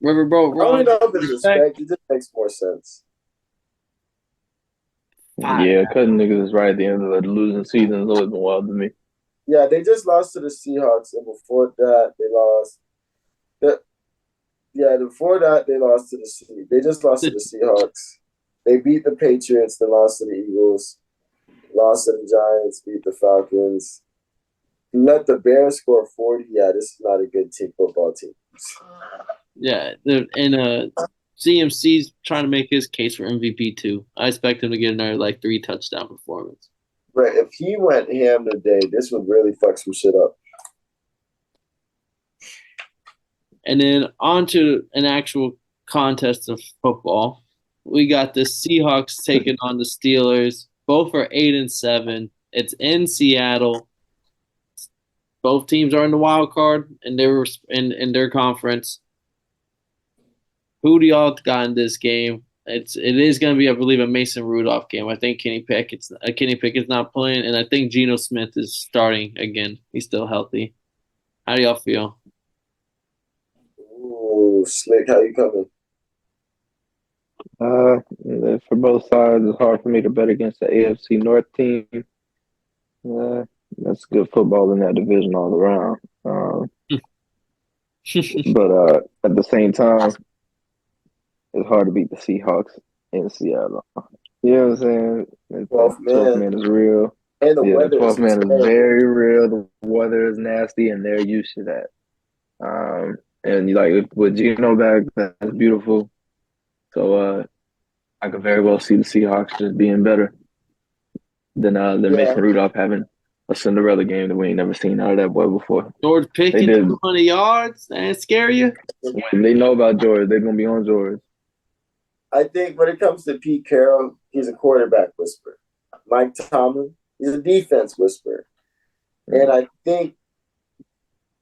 Riverboat Ron. I don't know if it's respect. It just makes more sense. Yeah, cutting niggas right at the end of the losing season has always been wild to me. Yeah, they just lost to the Seahawks, and before that, they lost. Before that, they lost to the They just lost to the Seahawks. They beat the Patriots, then lost to the Eagles, lost to the Giants, beat the Falcons. Let the Bears score 40. Yeah, this is not a good football team. Yeah, and CMC's trying to make his case for MVP too. I expect him to get another 3 touchdown performance. Right, if he went ham today, this would really fuck some shit up. And then on to an actual contest of football. We got the Seahawks taking on the Steelers. Both are 8-7. It's in Seattle. Both teams are in the wild card and they were in their conference. Who do y'all got in this game? It is going to be, I believe, a Mason Rudolph game. I think Kenny Pickett's not playing, and I think Geno Smith is starting again. He's still healthy. How do y'all feel? Ooh, Slick, how you coming? For both sides, it's hard for me to bet against the AFC North team. That's good football in that division all around. But at the same time, it's hard to beat the Seahawks in Seattle. You know what I'm saying? The 12th man is real. And the weather 12th man is very real. The weather is nasty, and they're used to that. And with Geno back, that's beautiful. So I could very well see the Seahawks just being better than Mason Rudolph having a Cinderella game that we ain't never seen out of that boy before. George Pickens, 200 yards, that scare you? They know about George. They're gonna be on George. I think when it comes to Pete Carroll, he's a quarterback whisperer. Mike Tomlin, he's a defense whisperer. And I think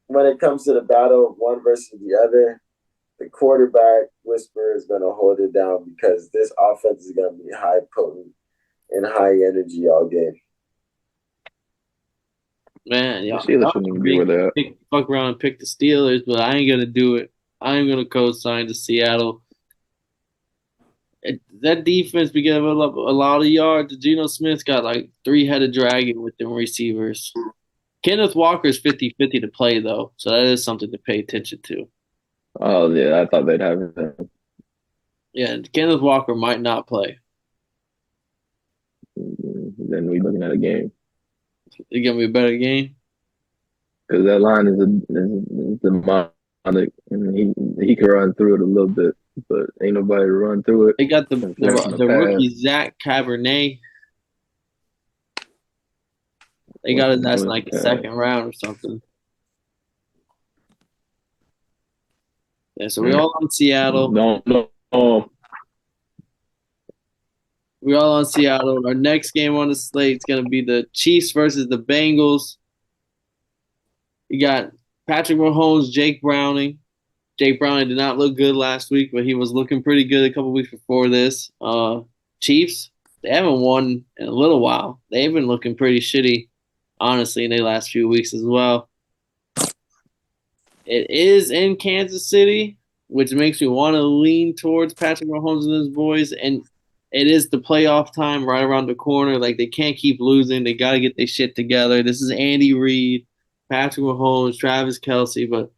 when it comes to the battle of one versus the other, the quarterback whisperer is going to hold it down because this offense is going to be high potent and high energy all game. Man, The Steelers shouldn't even be where they're at. fuck around and pick the Steelers, but I ain't gonna do it. I ain't gonna co-sign to Seattle. That defense be giving up a lot of yards. Geno Smith's got like 3-headed dragon with them receivers. Kenneth Walker's 50-50 to play though, so that is something to pay attention to. Oh yeah, I thought they'd have him. Yeah, Kenneth Walker might not play. Then we looking at a game. It's gonna be a better game. Because that line is demonic, and he can run through it a little bit, but ain't nobody run through it. They got the rookie Zach Cabernet. They got his ass in like the second round or something. Yeah, so we all on Seattle. No. We all on Seattle. Our next game on the slate is gonna be the Chiefs versus the Bengals. You got Patrick Mahomes, Jake Browning. Jake Browning did not look good last week, but he was looking pretty good a couple weeks before this. Chiefs, they haven't won in a little while. They've been looking pretty shitty, honestly, in their last few weeks as well. It is in Kansas City, which makes me want to lean towards Patrick Mahomes and his boys. And it is the playoff time right around the corner. Like, they can't keep losing. They got to get their shit together. This is Andy Reid, Patrick Mahomes, Travis Kelce, but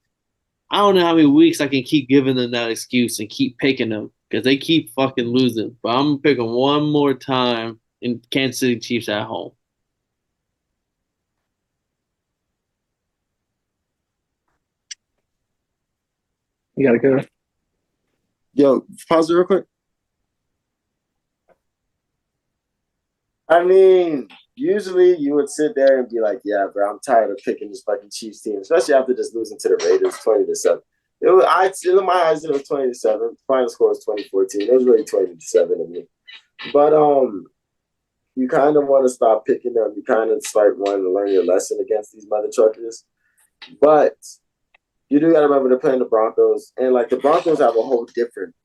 I don't know how many weeks I can keep giving them that excuse and keep picking them because they keep fucking losing. But I'm going to pick them one more time in Kansas City Chiefs at home. You got to go. Yo, pause it real quick. I mean, usually you would sit there and be like, yeah, bro, I'm tired of picking this fucking Chiefs team, especially after just losing to the Raiders 20-7. In my eyes, it was 20-7. Final score was 2014. It was really 20-7 to me. But you kind of want to stop picking them. You kind of start wanting to learn your lesson against these mother truckers. But you do got to remember they're playing the Broncos, and like the Broncos have a whole different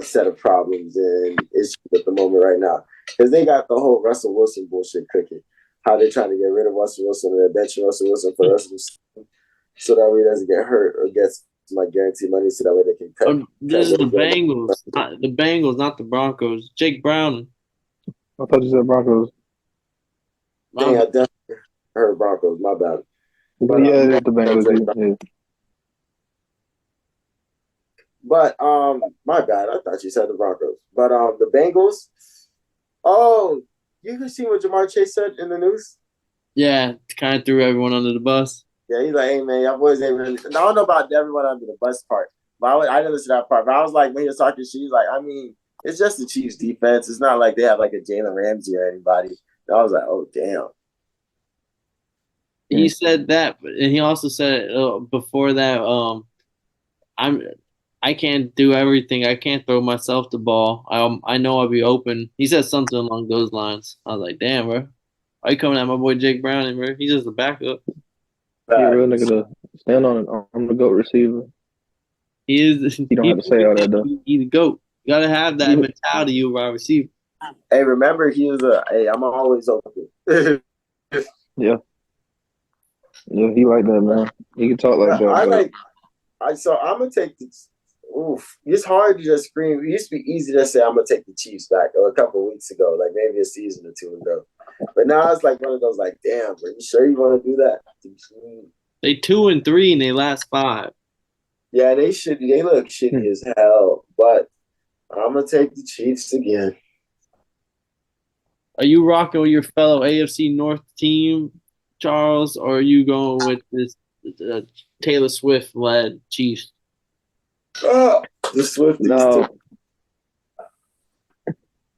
set of problems and issues at the moment right now because they got the whole Russell Wilson bullshit cooking. How they're trying to get rid of Russell Wilson and they're benching Russell Wilson for the rest of the season so that way he doesn't get hurt or gets like guaranteed money so that way they can cut. This is the Bengals, not the Broncos. Jake Brown. I thought you said Broncos. Dang, I definitely heard Broncos. My bad. But yeah, it's the Bengals. Yeah. But my bad. I thought you said the Broncos. But the Bengals. Oh, you see what Jamar Chase said in the news? Yeah, kind of threw everyone under the bus. Yeah, he's like, hey man, y'all boys ain't really. I don't know about everyone under the bus part, but I didn't listen to that part. But I was like, when he was talking, she's like, I mean, it's just the Chiefs defense. It's not like they have like a Jalen Ramsey or anybody. And I was like, oh damn. He said that, and he also said before that, I can't do everything. I can't throw myself the ball. I know I'll be open. He said something along those lines. I was like, damn, bro. Why you coming at my boy Jake Browning, bro? He's just a backup. He a real nigga to stand on the GOAT receiver. He is. He don't have to say all that though. He's the GOAT. You gotta have that mentality, you wide receiver. Hey, remember he was I'm always open. Yeah. Yeah, he like that, man. He can talk like that. I'm gonna take the. Oof, it's hard to just scream. It used to be easy to say I'm gonna take the Chiefs back a couple of weeks ago, like maybe a season or two ago. But now it's like one of those, like, damn, are you sure you want to do that? They 2-3 in their last 5. Yeah, they should. They look shitty as hell. But I'm gonna take the Chiefs again. Are you rocking with your fellow AFC North team, Charles, or are you going with this Taylor Swift led Chiefs? The Swifties.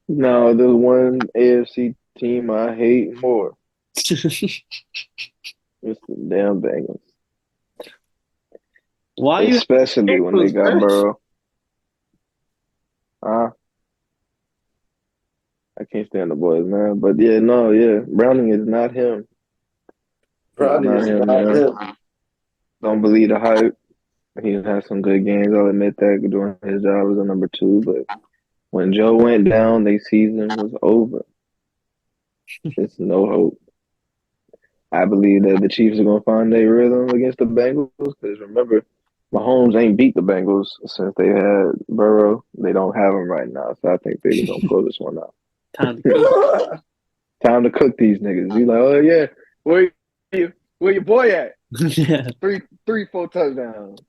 No, there's one AFC team I hate more. It's the damn Bengals. Why? Especially when they got Burrow. I can't stand the boys, man. But yeah, no, yeah, Browning is not him. He's Browning not is him, not man. him. Don't believe the hype. He had some good games. I'll admit that doing his job as a number two. But when Joe went down, their season was over. It's no hope. I believe that the Chiefs are gonna find their rhythm against the Bengals because remember, Mahomes ain't beat the Bengals since they had Burrow. They don't have him right now, so I think they're gonna pull this one out. Time to cook. Time to cook these niggas. You like, oh yeah, where your boy at? Yeah. Three, 4 touchdowns.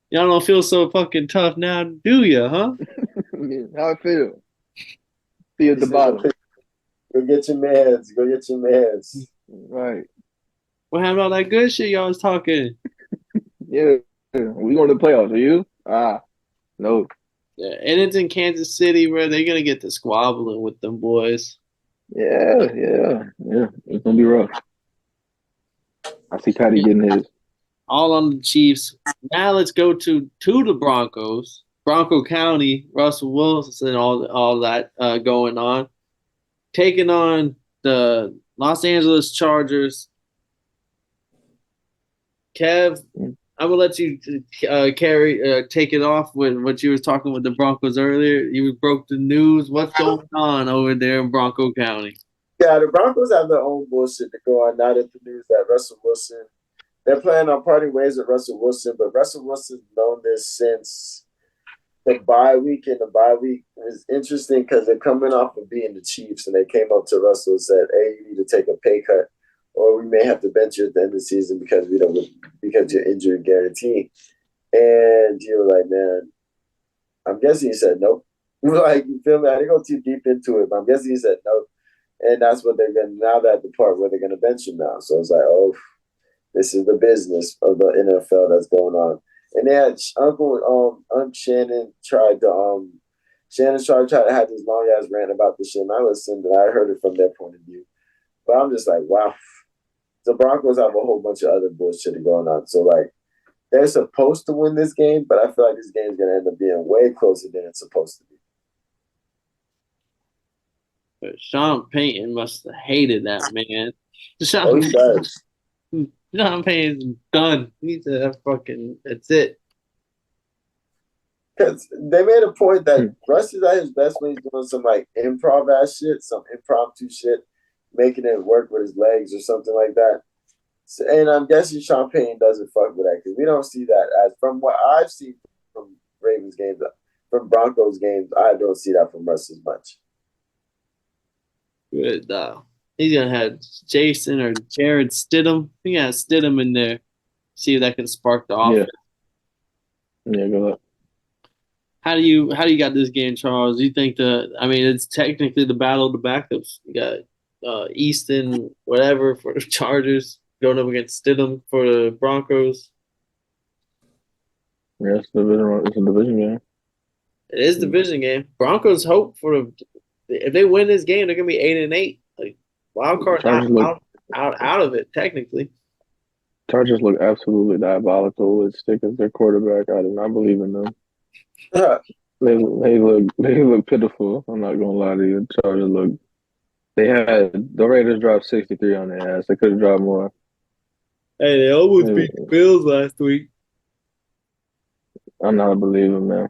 Y'all don't feel so fucking tough now, do ya, huh? How I feel? See you at the bottom. Go get your mans. Go get your mans. Right. What happened to all that good shit y'all was talking? Yeah. We going to the playoffs. Are you? No. Yeah, and it's in Kansas City, bro. They're gonna get to squabbling with them boys. Yeah. It's gonna be rough. I see Patty getting his. All on the Chiefs. Now let's go to the Broncos. Bronco County, Russell Wilson, all that going on. Taking on the Los Angeles Chargers. Kev, I'm gonna let you take it off with what you were talking with the Broncos earlier. You broke the news. What's going on over there in Bronco County? Yeah, the Broncos have their own bullshit to go on. Now that the news that Russell Wilson, they're planning on parting ways with Russell Wilson, but Russell Wilson's known this since the bye week, and the bye week is interesting because they're coming off of being the Chiefs, and they came up to Russell and said, "Hey, you need to take a pay cut, or we may have to bench you at the end of the season because you're injury guarantee." And you're like, man, I'm guessing he said nope. Like, you feel me? I didn't go too deep into it, but I'm guessing he said no. And that's what they're going to, now that the part where they're going to bench him now. So it's like, oh, this is the business of the NFL that's going on. And they had Uncle Shannon tried to have this long ass rant about this shit. And I listened and I heard it from their point of view. But I'm just like, wow. The Broncos have a whole bunch of other bullshit going on. So like, they're supposed to win this game, but I feel like this game is going to end up being way closer than it's supposed to be. But Sean Payton must have hated that man. Oh, he does. Sean Payton's done. He's a fucking. That's it. Because they made a point that Russ is at his best when he's doing some like improv ass shit, some impromptu shit, making it work with his legs or something like that. So, and I'm guessing Sean Payton doesn't fuck with that because we don't see that as from what I've seen from Ravens games, from Broncos games. I don't see that from Russ as much. Good. He's gonna have Jason or Jared Stidham. He got Stidham in there. See if that can spark the offense. Yeah, go ahead. How do you got this game, Charles? Do you think it's technically the battle of the backups. You got Easton, whatever, for the Chargers going up against Stidham for the Broncos. Yeah, it's a division game. It is a division game. Broncos hope if they win this game, they're gonna be 8-8. Like wild card out of it technically. Chargers look absolutely diabolical with Stick as their quarterback. I do not believe in them. They look pitiful. I'm not gonna lie to you. Chargers look. The Raiders dropped 63 on their ass. They could have dropped more. Hey, they almost beat the Bills last week. I'm not a believer, man.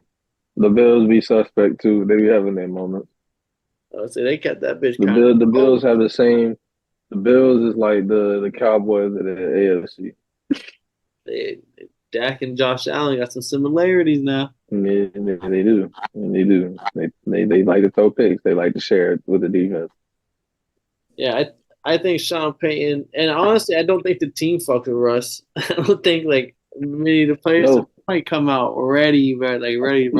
The Bills be suspect too. They be having their moments. So they kept that bitch. The Bills have the same. The Bills is like the Cowboys of the AFC. Dak and Josh Allen got some similarities now. They do. They like to throw picks. They like to share it with the defense. Yeah, I think Sean Payton, and honestly, I don't think the team fucked with Russ. I don't think the players might come out ready. They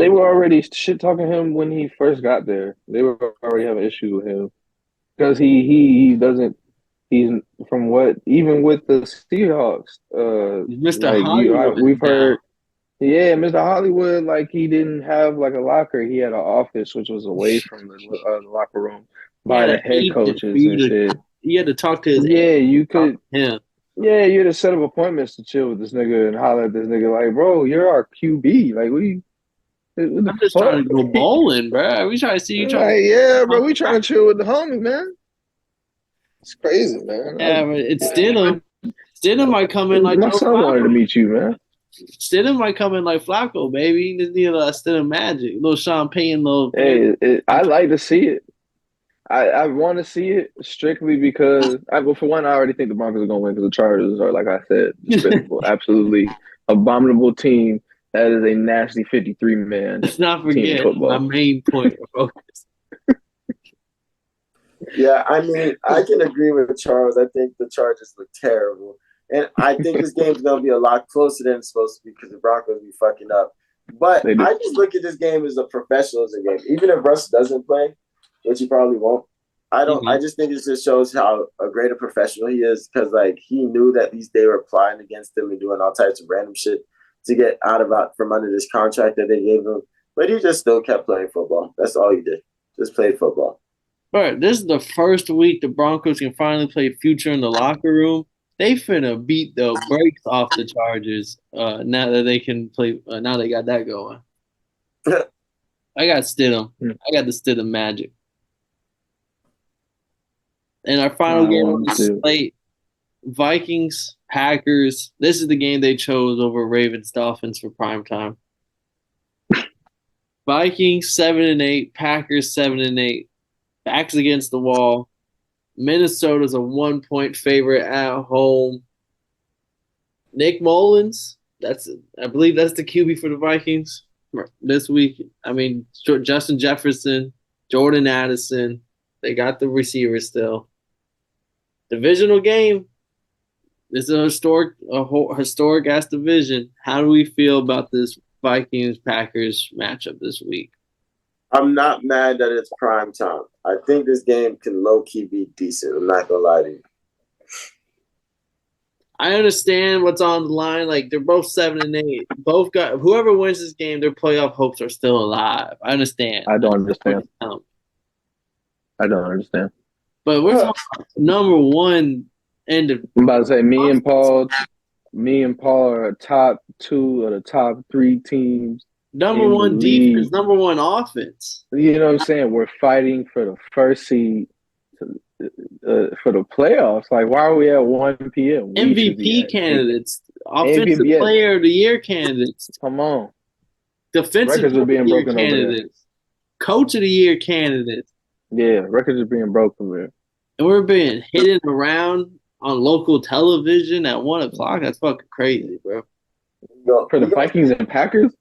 were already shit talking him when he first got there. They were already having issues with him because he doesn't. He's from what even with the Seahawks. Mr. Hollywood. We've heard. Yeah, Mr. Hollywood, like he didn't have like a locker. He had an office which was away from the locker room by the head coaches and shit. You had to talk to his you could. Yeah. Yeah, you had to set up appointments to chill with this nigga and holler at this nigga like, bro, you're our QB. Like, What the I'm just trying fuck? to go bowling, bro. We trying to see you trying Like, to. yeah, bro, we trying to chill with the homies, man. It's crazy, man. Yeah, but it's Stidham. Stidham might come in like My Joe son wanted to Flacco. meet you, man. Stidham might come in like Flacco, baby. You just need a little Stidham magic, little Sean Payton, little. Hey, I like to see it. I want to see it strictly because, well, for one, I already think the Broncos are going to win because the Chargers are, like I said, despicable, absolutely abominable team. That is a nasty 53-man Let's not team in forget my football. main point of focus. Yeah, I mean, I can agree with Charles. I think the Chargers look terrible. And I think this game's going to be a lot closer than it's supposed to be because the Broncos be fucking up. But They do. I just look at this game as a professionalism game. Even if Russ doesn't play, which he probably won't, I don't. I just think it just shows how a greater professional he is because, like, he knew that they were plotting against him and doing all types of random shit to get out from under this contract that they gave him. But he just still kept playing football. That's all he did. Just played football. Bro, this is the first week the Broncos can finally play future in the locker room. They finna beat the brakes off the Chargers. Now that they can play, now they got that going. I got Stidham. I got the Stidham magic. And our final game on the slate: Vikings, Packers. This is the game they chose over Ravens, Dolphins for prime time. Vikings 7-8, Packers 7-8. Backs against the wall. Minnesota's a 1-point favorite at home. Nick Mullins, I believe that's the QB for the Vikings this week. I mean, Justin Jefferson, Jordan Addison, they got the receivers still. Divisional game. This is a historic ass division. How do we feel about this Vikings Packers matchup this week? I'm not mad that it's prime time. I think this game can low key be decent. I'm not gonna lie to you. I understand what's on the line. Like they're both 7-8. Both got whoever wins this game, their playoff hopes are still alive. I understand. I don't understand. I don't understand. But we're talking about number one end of. I'm about to say me and Paul are top 2 of the top 3 teams. Number one defense, number one offense. You know what I'm saying? We're fighting for the first seed for the playoffs. Like, why are we at 1 p.m.? MVP candidates, offensive player of the year candidates. Come on. Defensive records are being broken candidates. Coach of the year candidates. Yeah, records are being broken there. And we're being hidden around on local television at 1 o'clock. That's fucking crazy, bro. For the Vikings and Packers?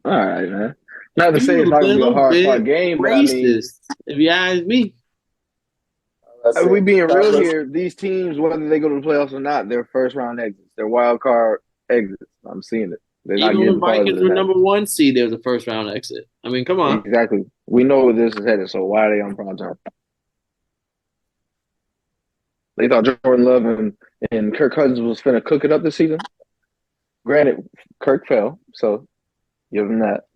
All right, man. Not to say it's not going to be a hard-fought game, but I mean, if you ask me. Are we being real here? These teams, whether they go to the playoffs or not, they're first-round exits. They're wild card exits. I'm seeing it. They're Even when the Vikings were number 1 seed, there was a first-round exit. I mean, come on. Exactly. We know where this is headed, so why are they on prime time? They thought Jordan Love and Kirk Cousins was finna cook it up this season. Granted, Kirk fell, so give him that.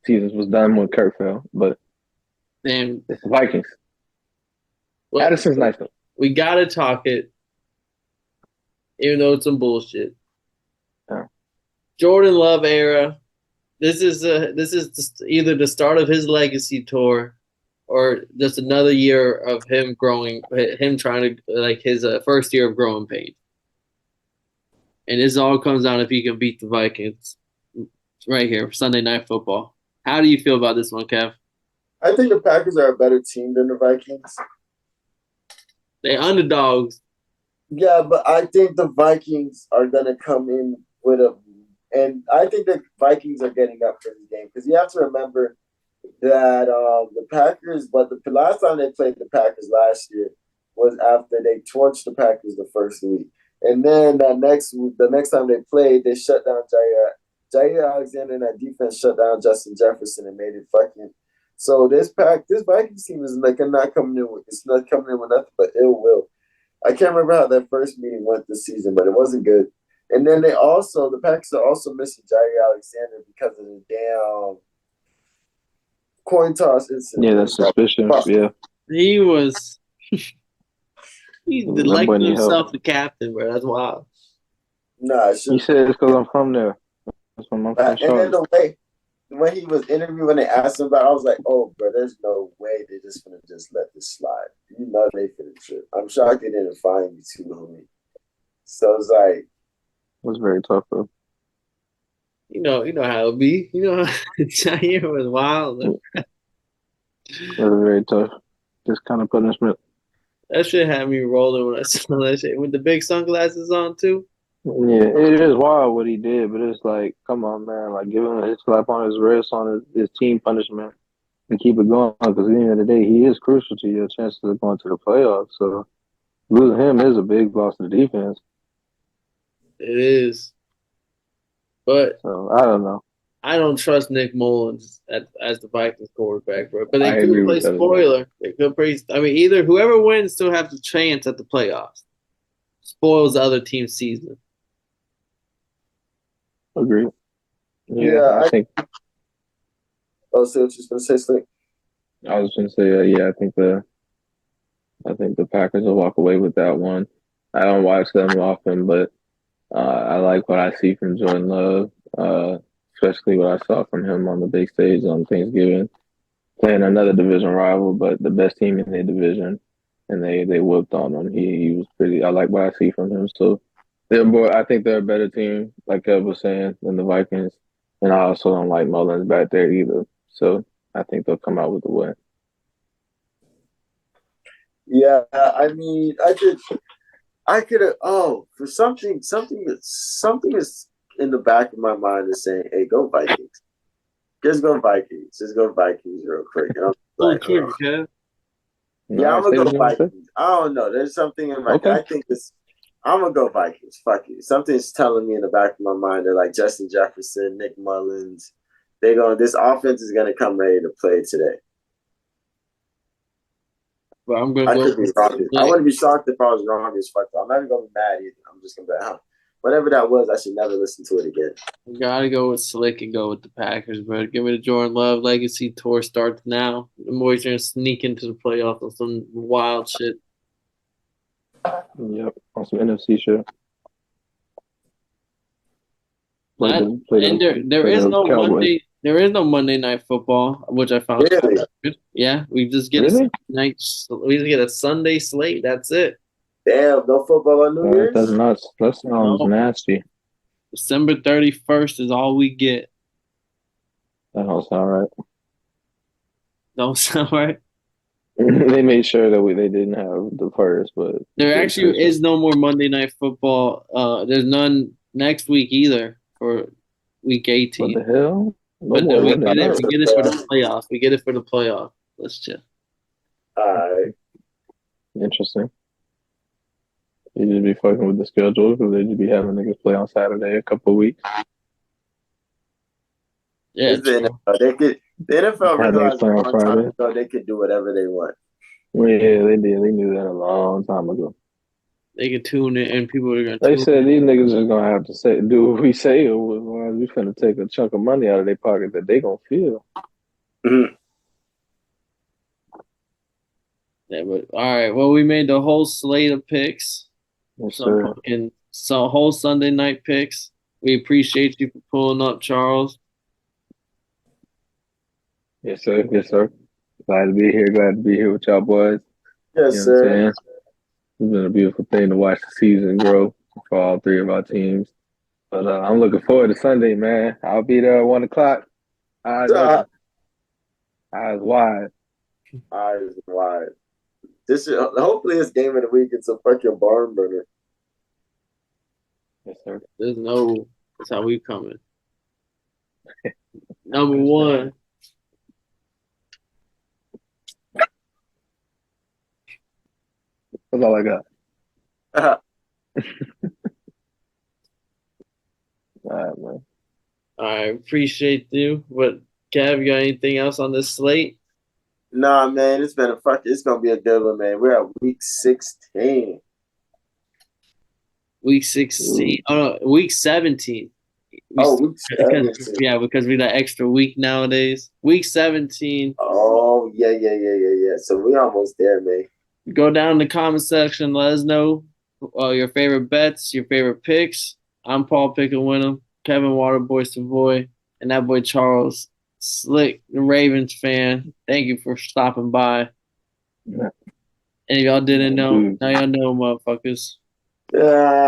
Season was done when Kirk fell, but it's the Vikings. Well, Addison's nice though. We gotta talk it, even though it's some bullshit. Yeah. Jordan Love era. This is either the start of his legacy tour, or just another year of him growing, him trying to like his first year of growing pains. And this all comes down if he can beat the Vikings right here, Sunday Night Football. How do you feel about this one, Kev? I think the Packers are a better team than the Vikings. They're underdogs. Yeah, but I think the Vikings are going to come in with and I think the Vikings are getting up for this game because you have to remember that the Packers, but the last time they played the Packers last year was after they torched the Packers the first week. And then the next time they played, they shut down Jair Alexander and that defense shut down Justin Jefferson and made it fucking. So this Vikings team is like not coming in with nothing but ill will. I can't remember how that first meeting went this season, but it wasn't good. And then the Packers are also missing Jair Alexander because of the damn coin toss incident. Yeah, that's suspicious. Yeah, he was. He elected himself the captain, bro. That's wild. Nah, he said it's because I'm from there. That's from my and then when he was interviewed, when they asked him about it, I was like, oh, bro, there's no way they're just going to just let this slide. You know they finna trip. I'm shocked they didn't find you too, homie. So it's like, It was very tough though. You know how it be. You know, Jair was wild. It was very tough. Just kind of punishment. That shit had me rolling when I saw that shit with the big sunglasses on too. Yeah, it is wild what he did, but it's like, come on, man. Like, give him a slap on his wrist on his team punishment and keep it going. Because at the end of the day, he is crucial to your chances of going to the playoffs. So losing him is a big loss to the defense. It is, but So I don't know. I don't trust Nick Mullins as the Vikings quarterback, bro. But they I could agree play with that as well. spoiler. They could play. I mean, either whoever wins still have the chance at the playoffs. Spoils the other team's season. Agree. Yeah, yeah, I think oh, so what you going to say, Slick? I was going to say, yeah, I think the Packers will walk away with that one. I don't watch them often, but I like what I see from Jordan Love, especially what I saw from him on the big stage on Thanksgiving, playing another division rival, but the best team in the division, and they whooped on him. He was pretty. I like what I see from him. So they're more. I think they're a better team, like Kev was saying, than the Vikings. And I also don't like Mullins back there either. So I think they'll come out with the win. Yeah, I mean, I could have, oh, for something is in the back of my mind is saying, hey, go Vikings. Just go Vikings. Just go Vikings real quick. And I'm Full like, trigger, oh. Kev. All Yeah, I'm right, gonna say what go you want to say. Vikings. I don't know. There's something in my. Okay. I think this. I'm gonna go Vikings. Fuck it. Something's telling me in the back of my mind that like Justin Jefferson, Nick Mullins, they going. This offense is gonna come ready to play today. But I'm gonna I go could be with wrong. I Slick. wouldn't be shocked if I was wrong as fuck. I'm not even gonna be mad either. I'm just gonna be like, huh. Whatever that was, I should never listen to it again. Gotta go with Slick and go with the Packers, bro. Give me the Jordan Love legacy tour starts now. The boys are gonna sneak into the playoffs on some wild shit. Yep, on some NFC shit. Play That, the play and the there play is the no Cowboys. Monday night football, which I found Really? good. Yeah, we just get a Really? night. We just get a Sunday slate. That's it. Damn, no football on New That's Year's? nuts. That sounds No, nasty. December 31st is all we get. That don't sound right. Don't sound right. They made sure that they didn't have the first, but There did actually Christmas. is no more Monday night football. There's none next week either for week What 18. the hell? No But more we Monday get it. night. We get it for the playoffs. We get it for the playoff. Let's chill. All right. Interesting. You just be fucking with the schedule because they just be having niggas play on Saturday a couple of weeks. Yeah, It's the true. NFL. The NFL Had niggas realized play a on long time Friday. ago they could do whatever they want. Well, yeah, they did. They knew that a long time ago. They can tune in, and people are gonna They tune said in. these niggas are gonna have to do what we say, or we finna take a chunk of money out of their pocket that they gonna feel. Mhm. Yeah, but all right. Well, we made the whole slate of picks. Yes, Some sir. fucking so whole Sunday night picks. We appreciate you for pulling up, Charles. Yes, sir. Yes, sir. Glad to be here. Glad to be here with y'all boys. You Yes, know what I'm sir. saying? It's been a beautiful thing to watch the season grow for all three of our teams. But I'm looking forward to Sunday, man. I'll be there at 1 o'clock. Eyes Uh, open, eyes wide. eyes wide. This is, hopefully it's game of the week. It's a fucking barn burner. Yes, sir. There's no. That's how we coming. Number one. That's all I got. All right, man. I appreciate you. But Kev, you got anything else on this slate? Nah, man, it's gonna be a good one, man. We're at week 16. Week 16. Ooh. Oh no, week 17. Week 17. Because we got extra week nowadays. Week 17. Oh, yeah. So we almost there, man. Go down in the comment section. Let us know your favorite bets, your favorite picks. I'm Paul Pickett Winham, Kevin Waterboy Savoy, and that boy Charles Slick, the Ravens fan. Thank you for stopping by. Yeah. And if y'all didn't know, Dude. now y'all know, motherfuckers. Uh,